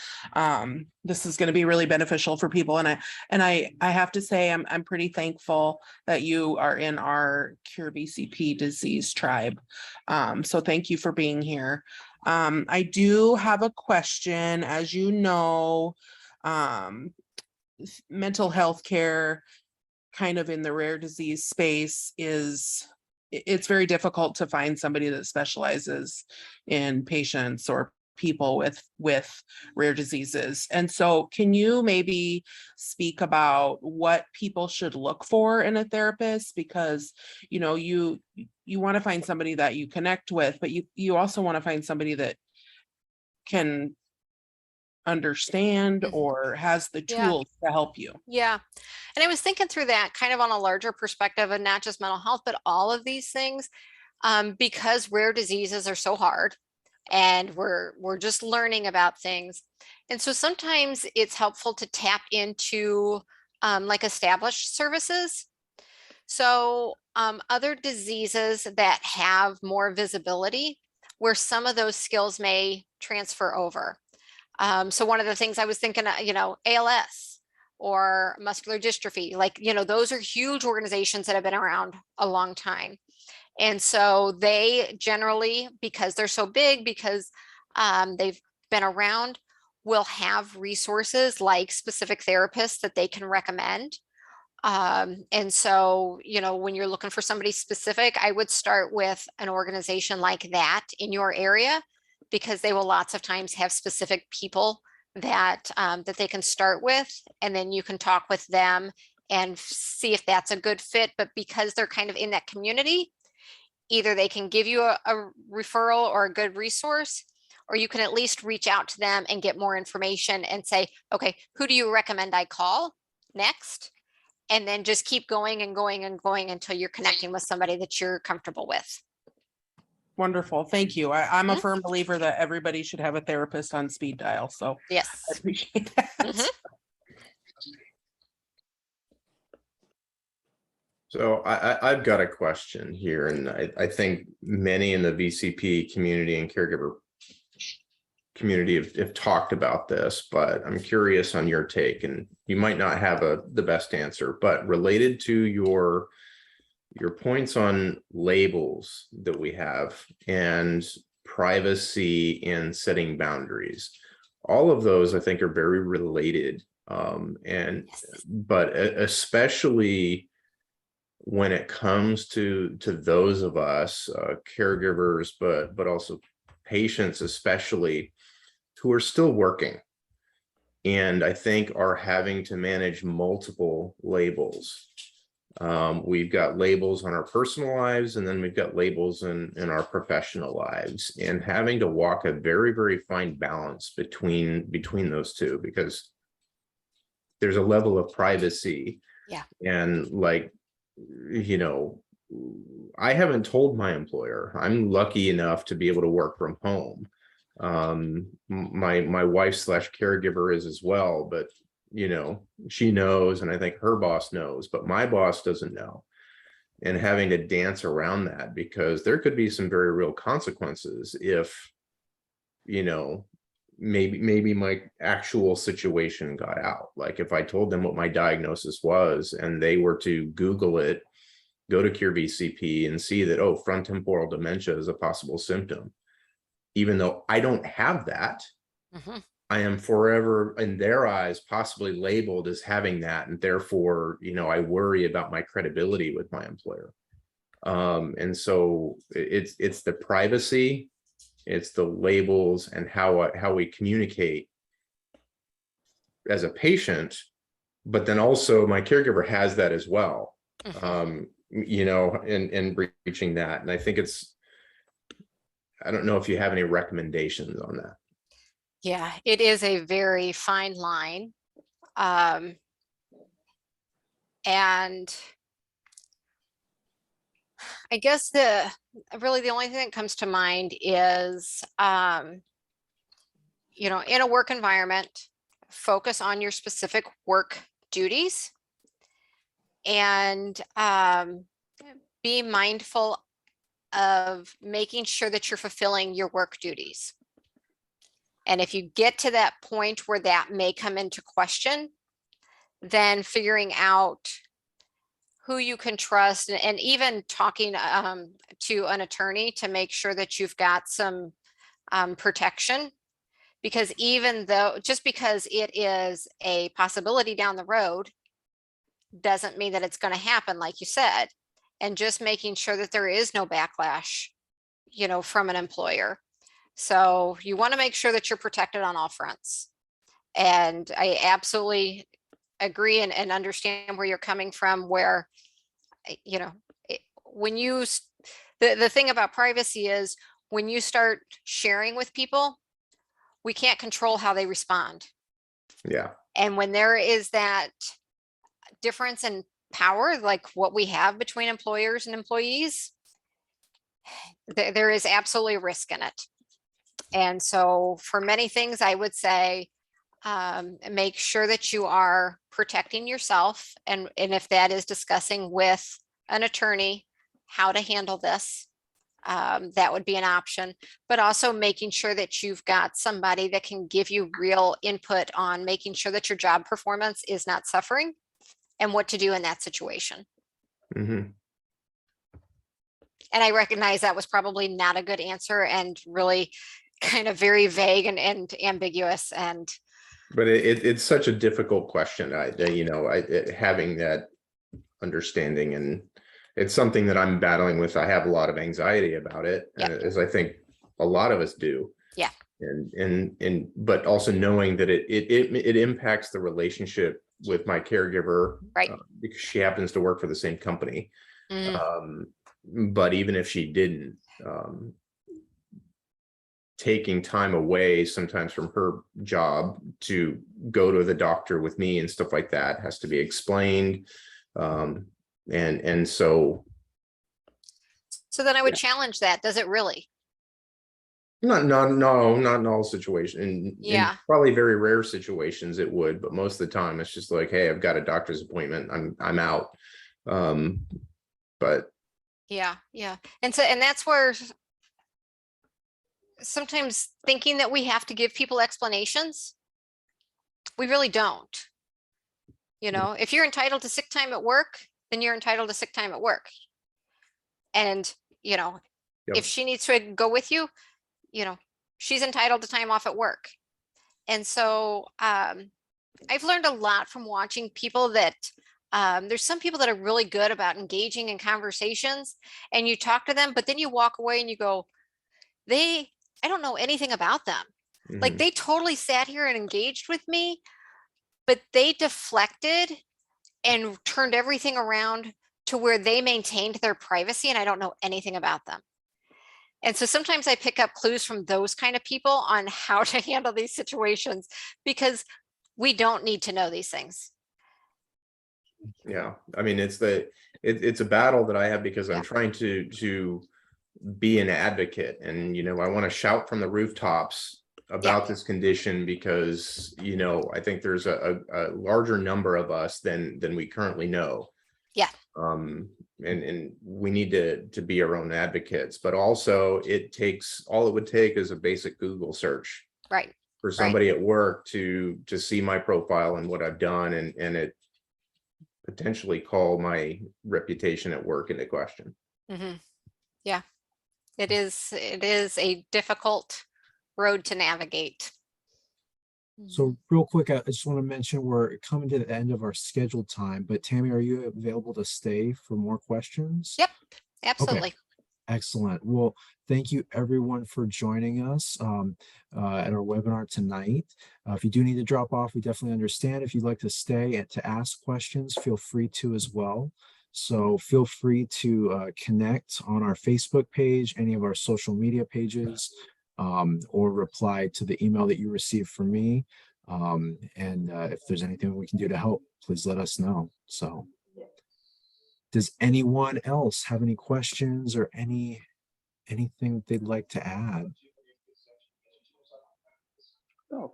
This is going to be really beneficial for people. And I have to say, I'm pretty thankful that you are in our Cure VCP disease tribe. So thank you for being here. I do have a question. As you know, mental health care kind of in the rare disease space it's very difficult to find somebody that specializes in patients or people with rare diseases. And so can you maybe speak about what people should look for in a therapist? Because, you know, you want to find somebody that you connect with, but you also want to find somebody that can understand or has the tools to help you. Yeah. And I was thinking through that kind of on a larger perspective of not just mental health, but all of these things, because rare diseases are so hard and we're just learning about things. And so sometimes it's helpful to tap into like established services. So other diseases that have more visibility, where some of those skills may transfer over. So one of the things I was thinking, ALS or muscular dystrophy, like, those are huge organizations that have been around a long time. And so they generally, because they're so big, because they've been around, will have resources like specific therapists that they can recommend. And so, when you're looking for somebody specific, I would start with an organization like that in your area, because they will lots of times have specific people that that they can start with, and then you can talk with them and see if that's a good fit. But because they're kind of in that community, either they can give you a referral or a good resource, or you can at least reach out to them and get more information and say, okay, who do you recommend I call next? And then just keep going and going and going until you're connecting with somebody that you're comfortable with. Wonderful. Thank you. I'm a firm believer that everybody should have a therapist on speed dial. So yes, I appreciate that. So I've got a question here, and I think many in the VCP community and caregiver community have talked about this, but I'm curious on your take, and you might not have the best answer, but related to your points on labels that we have and privacy and setting boundaries, all of those I think are very related, but especially when it comes to those of us caregivers, but also patients especially, who are still working and I think are having to manage multiple labels. We've got labels on our personal lives, and then we've got labels in our professional lives, and having to walk a very, very fine balance between those two, because there's a level of privacy. Yeah. And like, I haven't told my employer. I'm lucky enough to be able to work from home. My wife / caregiver is as well, but she knows, and I think her boss knows, but my boss doesn't know. And having to dance around that, because there could be some very real consequences if, maybe my actual situation got out. Like if I told them what my diagnosis was and they were to Google it, go to Cure VCP and see that, oh, frontotemporal dementia is a possible symptom, even though I don't have that. I am forever, in their eyes, possibly labeled as having that, and therefore, I worry about my credibility with my employer. And so it's the privacy, it's the labels, and how we communicate as a patient, but then also my caregiver has that as well. In reaching that, and I think I don't know if you have any recommendations on that. Yeah, it is a very fine line. And I guess really the only thing that comes to mind is, in a work environment, focus on your specific work duties, and be mindful of making sure that you're fulfilling your work duties. And if you get to that point where that may come into question, then figuring out who you can trust and even talking to an attorney to make sure that you've got some protection. Because even though, just because it is a possibility down the road, doesn't mean that it's going to happen, like you said. And just making sure that there is no backlash, you know, from an employer. So you want to make sure that you're protected on all fronts. And I absolutely agree and understand where you're coming from, where, you know, when you, the thing about privacy is when you start sharing with people, we can't control how they respond. Yeah. And when there is that difference in power, like what we have between employers and employees, there is absolutely a risk in it. And so for many things, I would say, make sure that you are protecting yourself. And if that is discussing with an attorney how to handle this, that would be an option, but also making sure that you've got somebody that can give you real input on making sure that your job performance is not suffering and what to do in that situation. Mm-hmm. And I recognize that was probably not a good answer and really kind of very vague and ambiguous. But it's such a difficult question. Having that understanding, and it's something that I'm battling with. I have a lot of anxiety about it, Yep. as I think a lot of us do. Yeah. But also knowing that it impacts the relationship with my caregiver, Right. Because she happens to work for the same company. Mm. But even if she didn't, taking time away sometimes from her job to go to the doctor with me and stuff like that has to be explained. And so then I would challenge that. Does it really? not in all situations. In probably very rare situations it would, but most of the time it's just like, hey, I've got a doctor's appointment. I'm out. But yeah. And that's where sometimes thinking that we have to give people explanations, we really don't. You know, if you're entitled to sick time at work, then you're entitled to sick time at work. And, you know, Yep. if she needs to go with you, you know, she's entitled to time off at work. And so I've learned a lot from watching people that there's some people that are really good about engaging in conversations, and you talk to them, but then you walk away and you go, I don't know anything about them. Like they totally sat here and engaged with me, but they deflected and turned everything around to where they maintained their privacy, and I don't know anything about them. And so sometimes I pick up clues from those kind of people on how to handle these situations, because we don't need to know these things. Yeah, I mean, it's a battle that I have because I'm trying to be an advocate, and I want to shout from the rooftops about this condition, because I think there's a larger number of us than we currently know. Yeah. And we need to be our own advocates, but also all it would take is a basic Google search, right, for somebody at work to see my profile and what I've done, and it potentially call my reputation at work into question. Mm-hmm. Yeah, it is a difficult road to navigate. So real quick, I just want to mention we're coming to the end of our scheduled time, but Tammy, are you available to stay for more questions? Yep, absolutely. Okay. Excellent. Well, thank you everyone for joining us at our webinar tonight. If you do need to drop off, we definitely understand. If you'd like to stay and to ask questions, feel free to as well. So feel free to connect on our Facebook page, any of our social media pages, or reply to the email that you received from me. And if there's anything we can do to help, please let us know. So does anyone else have any questions or anything they'd like to add? No.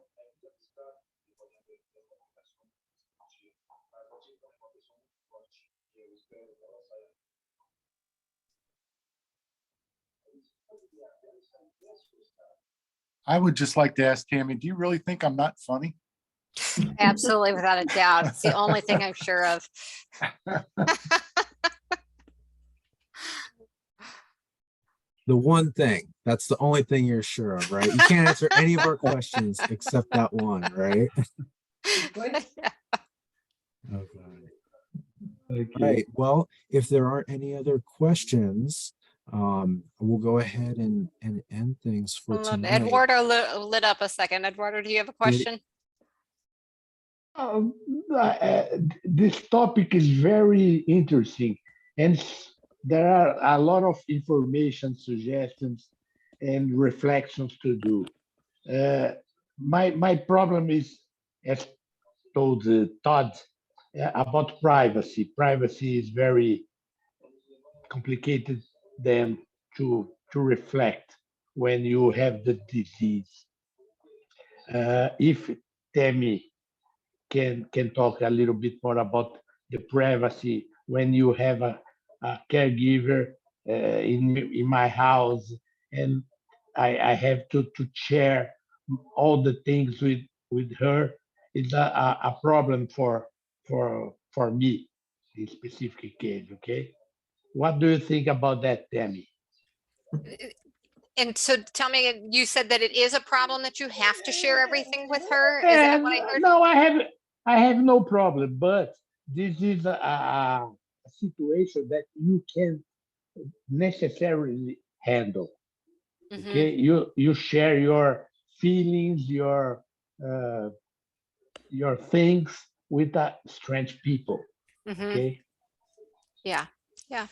I would just like to ask Tammy, do you really think I'm not funny? Absolutely, without a doubt. It's the only thing I'm sure of. The one thing, that's the only thing you're sure of, right? You can't answer any of our questions except that one, right? Okay. All right. Well, if there aren't any other questions, we'll go ahead and end things for Hold on, tonight. Eduardo lit up a second. Eduardo, do you have a question? Um, this topic is very interesting, and there are a lot of information, suggestions, and reflections to do. My problem is, as told Todd, about privacy. Privacy is very complicated then to reflect when you have the disease. If Tammy can talk a little bit more about the privacy when you have a caregiver in my house, and I have to share all the things with her. It's a problem for me in specific case. Okay, what do you think about that, Tammy? And so tell me, you said that it is a problem that you have to share everything with her? Is that what I heard? No, I have no problem, but this is a situation that you can necessarily handle. Mhm, Okay, you share your feelings, your things with strange people. mhm. Okay, Yeah, yeah.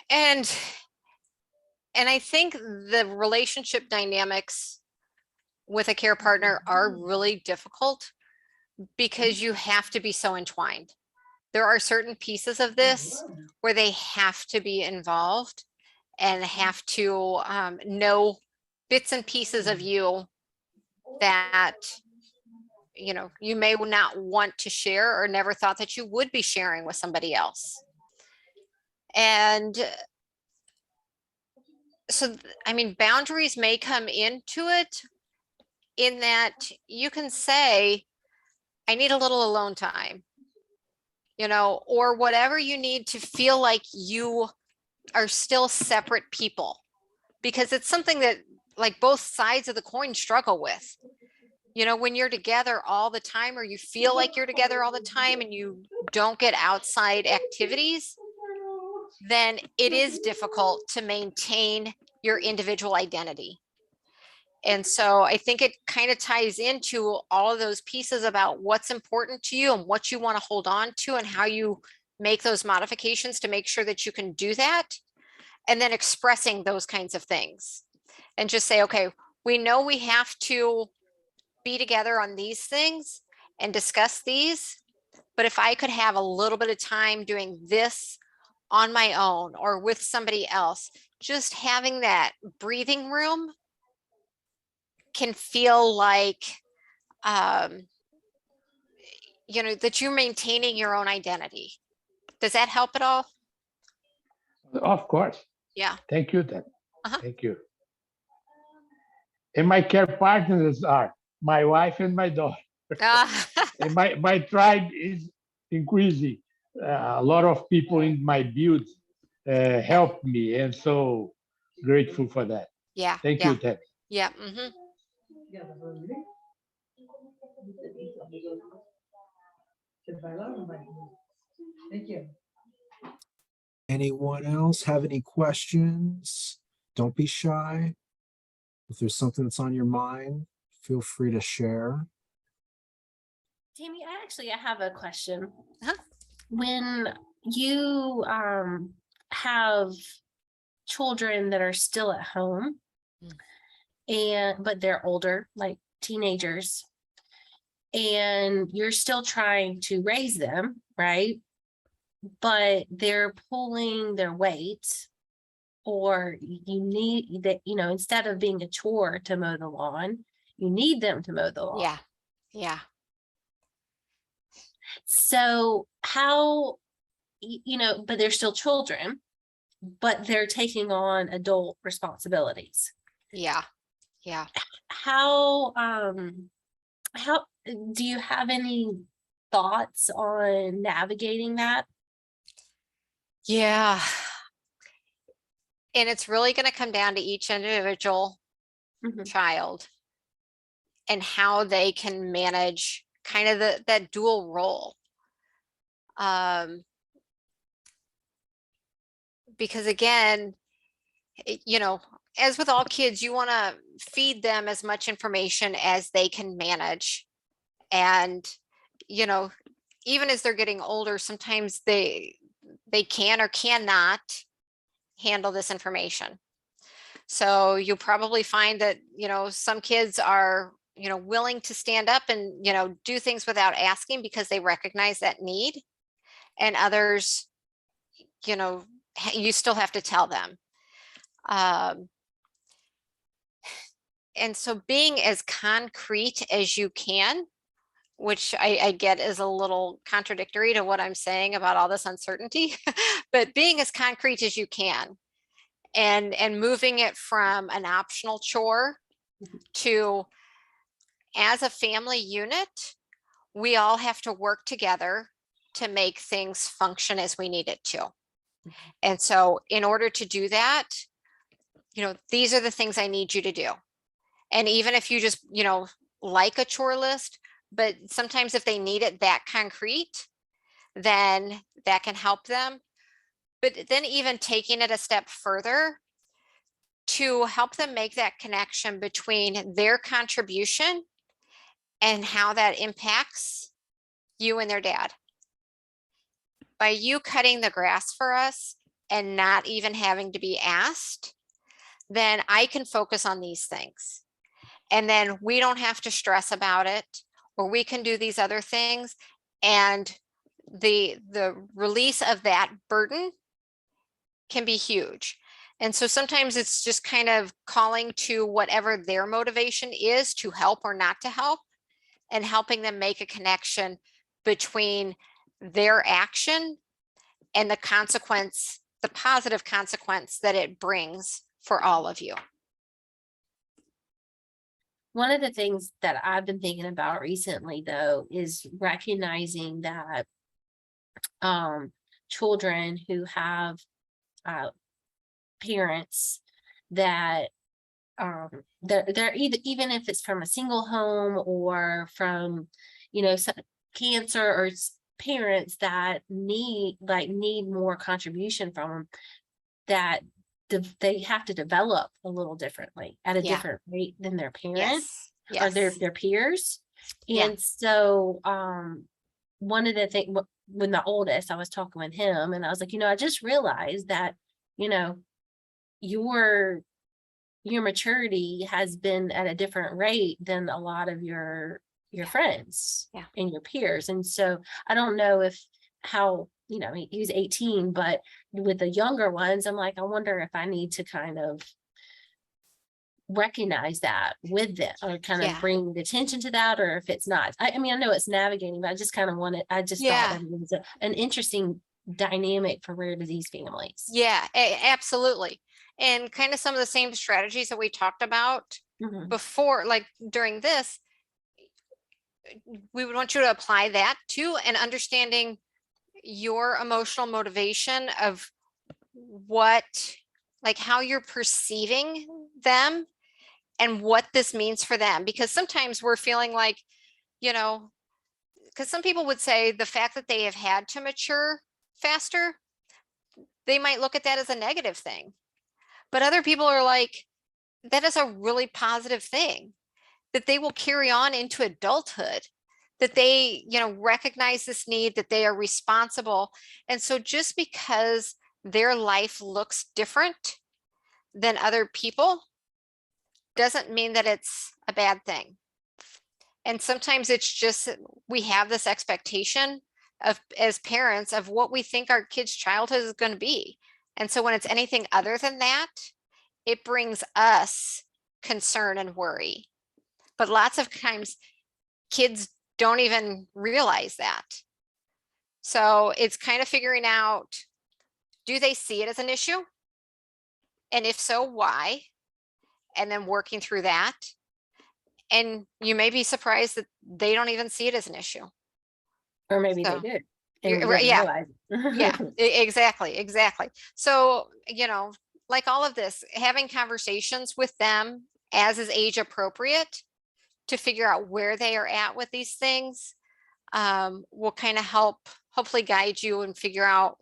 And I think the relationship dynamics with a care partner are really difficult because you have to be so entwined. There are certain pieces of this where they have to be involved and have to know bits and pieces of you that you may not want to share or never thought that you would be sharing with somebody else. And so, I mean, boundaries may come into it in that you can say, I need a little alone time, or whatever you need to feel like you are still separate people, because it's something that like both sides of the coin struggle with. When you're together all the time, or you feel like you're together all the time and you don't get outside activities, then it is difficult to maintain your individual identity. And so I think it kind of ties into all of those pieces about what's important to you and what you want to hold on to and how you make those modifications to make sure that you can do that. And then expressing those kinds of things and just say, okay, we know we have to be together on these things and discuss these, but if I could have a little bit of time doing this on my own or with somebody else, just having that breathing room can feel like that you're maintaining your own identity. Does that help at all? of course. Yeah. Thank you, then. Uh-huh. Thank you. And my care partners are my wife and my daughter. And my tribe is increasing. A lot of people in my build help me, and so grateful for that. Yeah. Thank yeah. you, Ted. Yeah. Mm-hmm. Thank you. Anyone else have any questions? Don't be shy. If there's something that's on your mind, feel free to share. Tammy, I have a question. Uh-huh. When you have children that are still at home but they're older, like teenagers, and you're still trying to raise them, right? But they're pulling their weight, or you need that, instead of being a chore to mow the lawn, you need them to mow the lawn. Yeah. Yeah. So how, but they're still children, but they're taking on adult responsibilities. Yeah. Yeah. How do you have any thoughts on navigating that? Yeah. And it's really going to come down to each individual Mhm. child and how they can manage kind of that dual role. Because again, you know, as with all kids, you want to feed them as much information as they can manage. And, you know, even as they're getting older, sometimes they can or cannot handle this information. So you'll probably find that, you know, some kids are, you know, willing to stand up and, you know, do things without asking because they recognize that need. And others, you know, you still have to tell them. And so being as concrete as you can, which I get is a little contradictory to what I'm saying about all this uncertainty, but being as concrete as you can and moving it from an optional chore to, as a family unit, we all have to work together to make things function as we need it to. And so in order to do that, you know, these are the things I need you to do. And even if you just, you know, like a chore list, but sometimes if they need it that concrete, then that can help them. But then even taking it a step further to help them make that connection between their contribution and how that impacts you and their dad. By you cutting the grass for us and not even having to be asked, then I can focus on these things. And then we don't have to stress about it, or we can do these other things. And the release of that burden can be huge. And so sometimes it's just kind of calling to whatever their motivation is to help or not to help, and helping them make a connection between their action and the consequence, the positive consequence that it brings for all of you. One of the things that I've been thinking about recently, though, is recognizing that children who have parents that they're either, even if it's from a single home or from, you know, cancer, or parents that need more contribution from them, that they have to develop a little differently at a Yeah. different rate than their parents Yes. or Yes. their peers. Yeah. And so one of the things, when the oldest, I was talking with him and I was like, you know, I just realized that, you know, your maturity has been at a different rate than a lot of your friends Yeah. and your peers. And so I don't know how, you know, he was 18, but with the younger ones, I'm like, I wonder if I need to kind of recognize that with them, or kind of Yeah. bring the attention to that, or if it's not. I mean, I know it's navigating, but I just kind of I just thought Yeah. that it was an interesting dynamic for rare disease families. Yeah, absolutely. And kind of some of the same strategies that we talked about Mhm. before, like during this, we would want you to apply that to and understanding your emotional motivation of what, like how you're perceiving them and what this means for them. Because sometimes we're feeling like, you know, because some people would say the fact that they have had to mature faster, they might look at that as a negative thing. But other people are like, that is a really positive thing, that they will carry on into adulthood, that they, you know, recognize this need, that they are responsible. And so just because their life looks different than other people doesn't mean that it's a bad thing. And sometimes it's just we have this expectation of, as parents, of what we think our kids' childhood is going to be. And so when it's anything other than that, it brings us concern and worry. But lots of times kids don't even realize that. So it's kind of figuring out, do they see it as an issue? And if so, why? and then working through that. And you may be surprised that they don't even see it as an issue. Or maybe So, they did. you're And we right, didn't yeah. realize it. Yeah, exactly, exactly. So, you know, like all of this, having conversations with them as is age appropriate to figure out where they are at with these things will kind of help hopefully guide you and figure out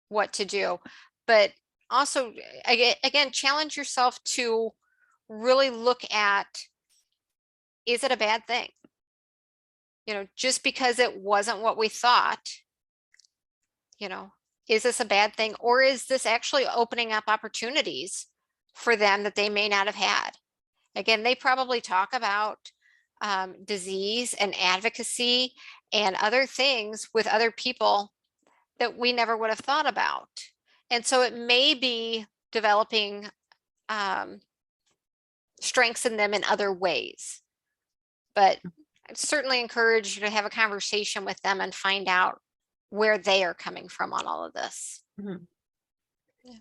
what to do. But also, again, challenge yourself to really look at, is it a bad thing? You know, just because it wasn't what we thought, you know, is this a bad thing? Or is this actually opening up opportunities for them that they may not have had? Again, they probably talk about disease and advocacy and other things with other people that we never would have thought about. And so it may be developing strengths in them in other ways. But I'd certainly encourage you to have a conversation with them and find out where they are coming from on all of this.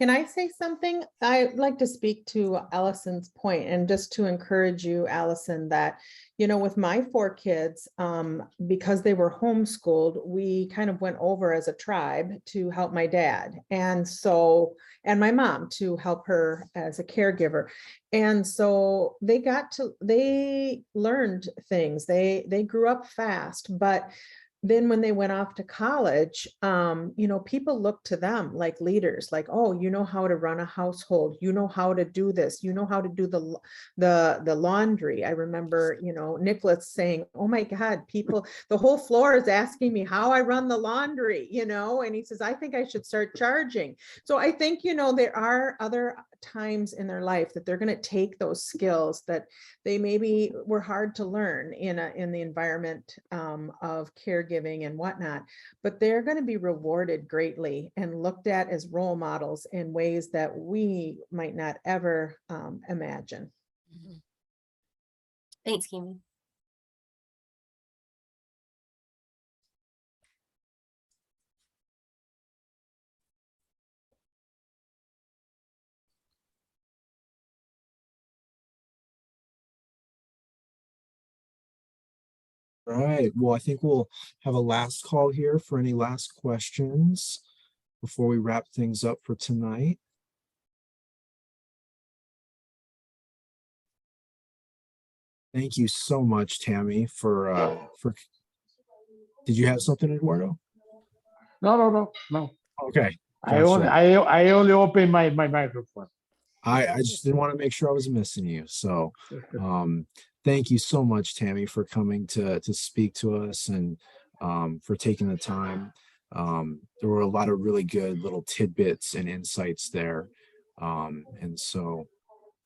Can I say something? I'd like to speak to Allison's point and just to encourage you, Allison, that, you know, with my 4 kids, because they were homeschooled, we kind of went over as a tribe to help my dad. And so, and my mom to help her as a caregiver. And so they learned things. They grew up fast, but then when they went off to college, you know, people look to them like leaders, like, oh, you know how to run a household, you know how to do this, you know how to do the laundry. I remember, you know, Nicholas saying, oh my God, people, the whole floor is asking me how I run the laundry, you know, and he says, I think I should start charging. So I think, you know, there are other times in their life that they're going to take those skills that they maybe were hard to learn in the environment of caregiving and whatnot, but they're going to be rewarded greatly and looked at as role models in ways that we might not ever imagine. Thanks, Kimmy. Right. Well, I think we'll have a last call here for any last questions before we wrap things up for tonight. Thank you so much, Tammy, for did you have something, Eduardo? No. Okay. I only open my microphone. I just didn't want to make sure I was missing you. So thank you so much, Tammy, for coming to speak to us and for taking the time. There were a lot of really good little tidbits and insights there. And so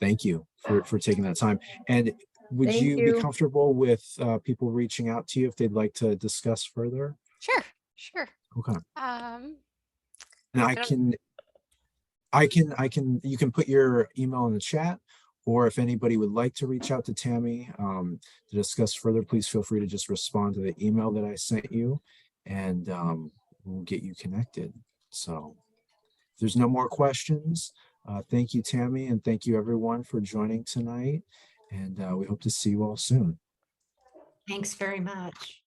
thank you for taking that time. And would Thank you be you. comfortable with people reaching out to you if they'd like to discuss further? Sure. Okay. Um, And I don't- you can put your email in the chat, or if anybody would like to reach out to Tammy to discuss further, please feel free to just respond to the email that I sent you, and we'll get you connected. So if there's no more questions, thank you, Tammy, and thank you everyone for joining tonight. And we hope to see you all soon. Thanks very much.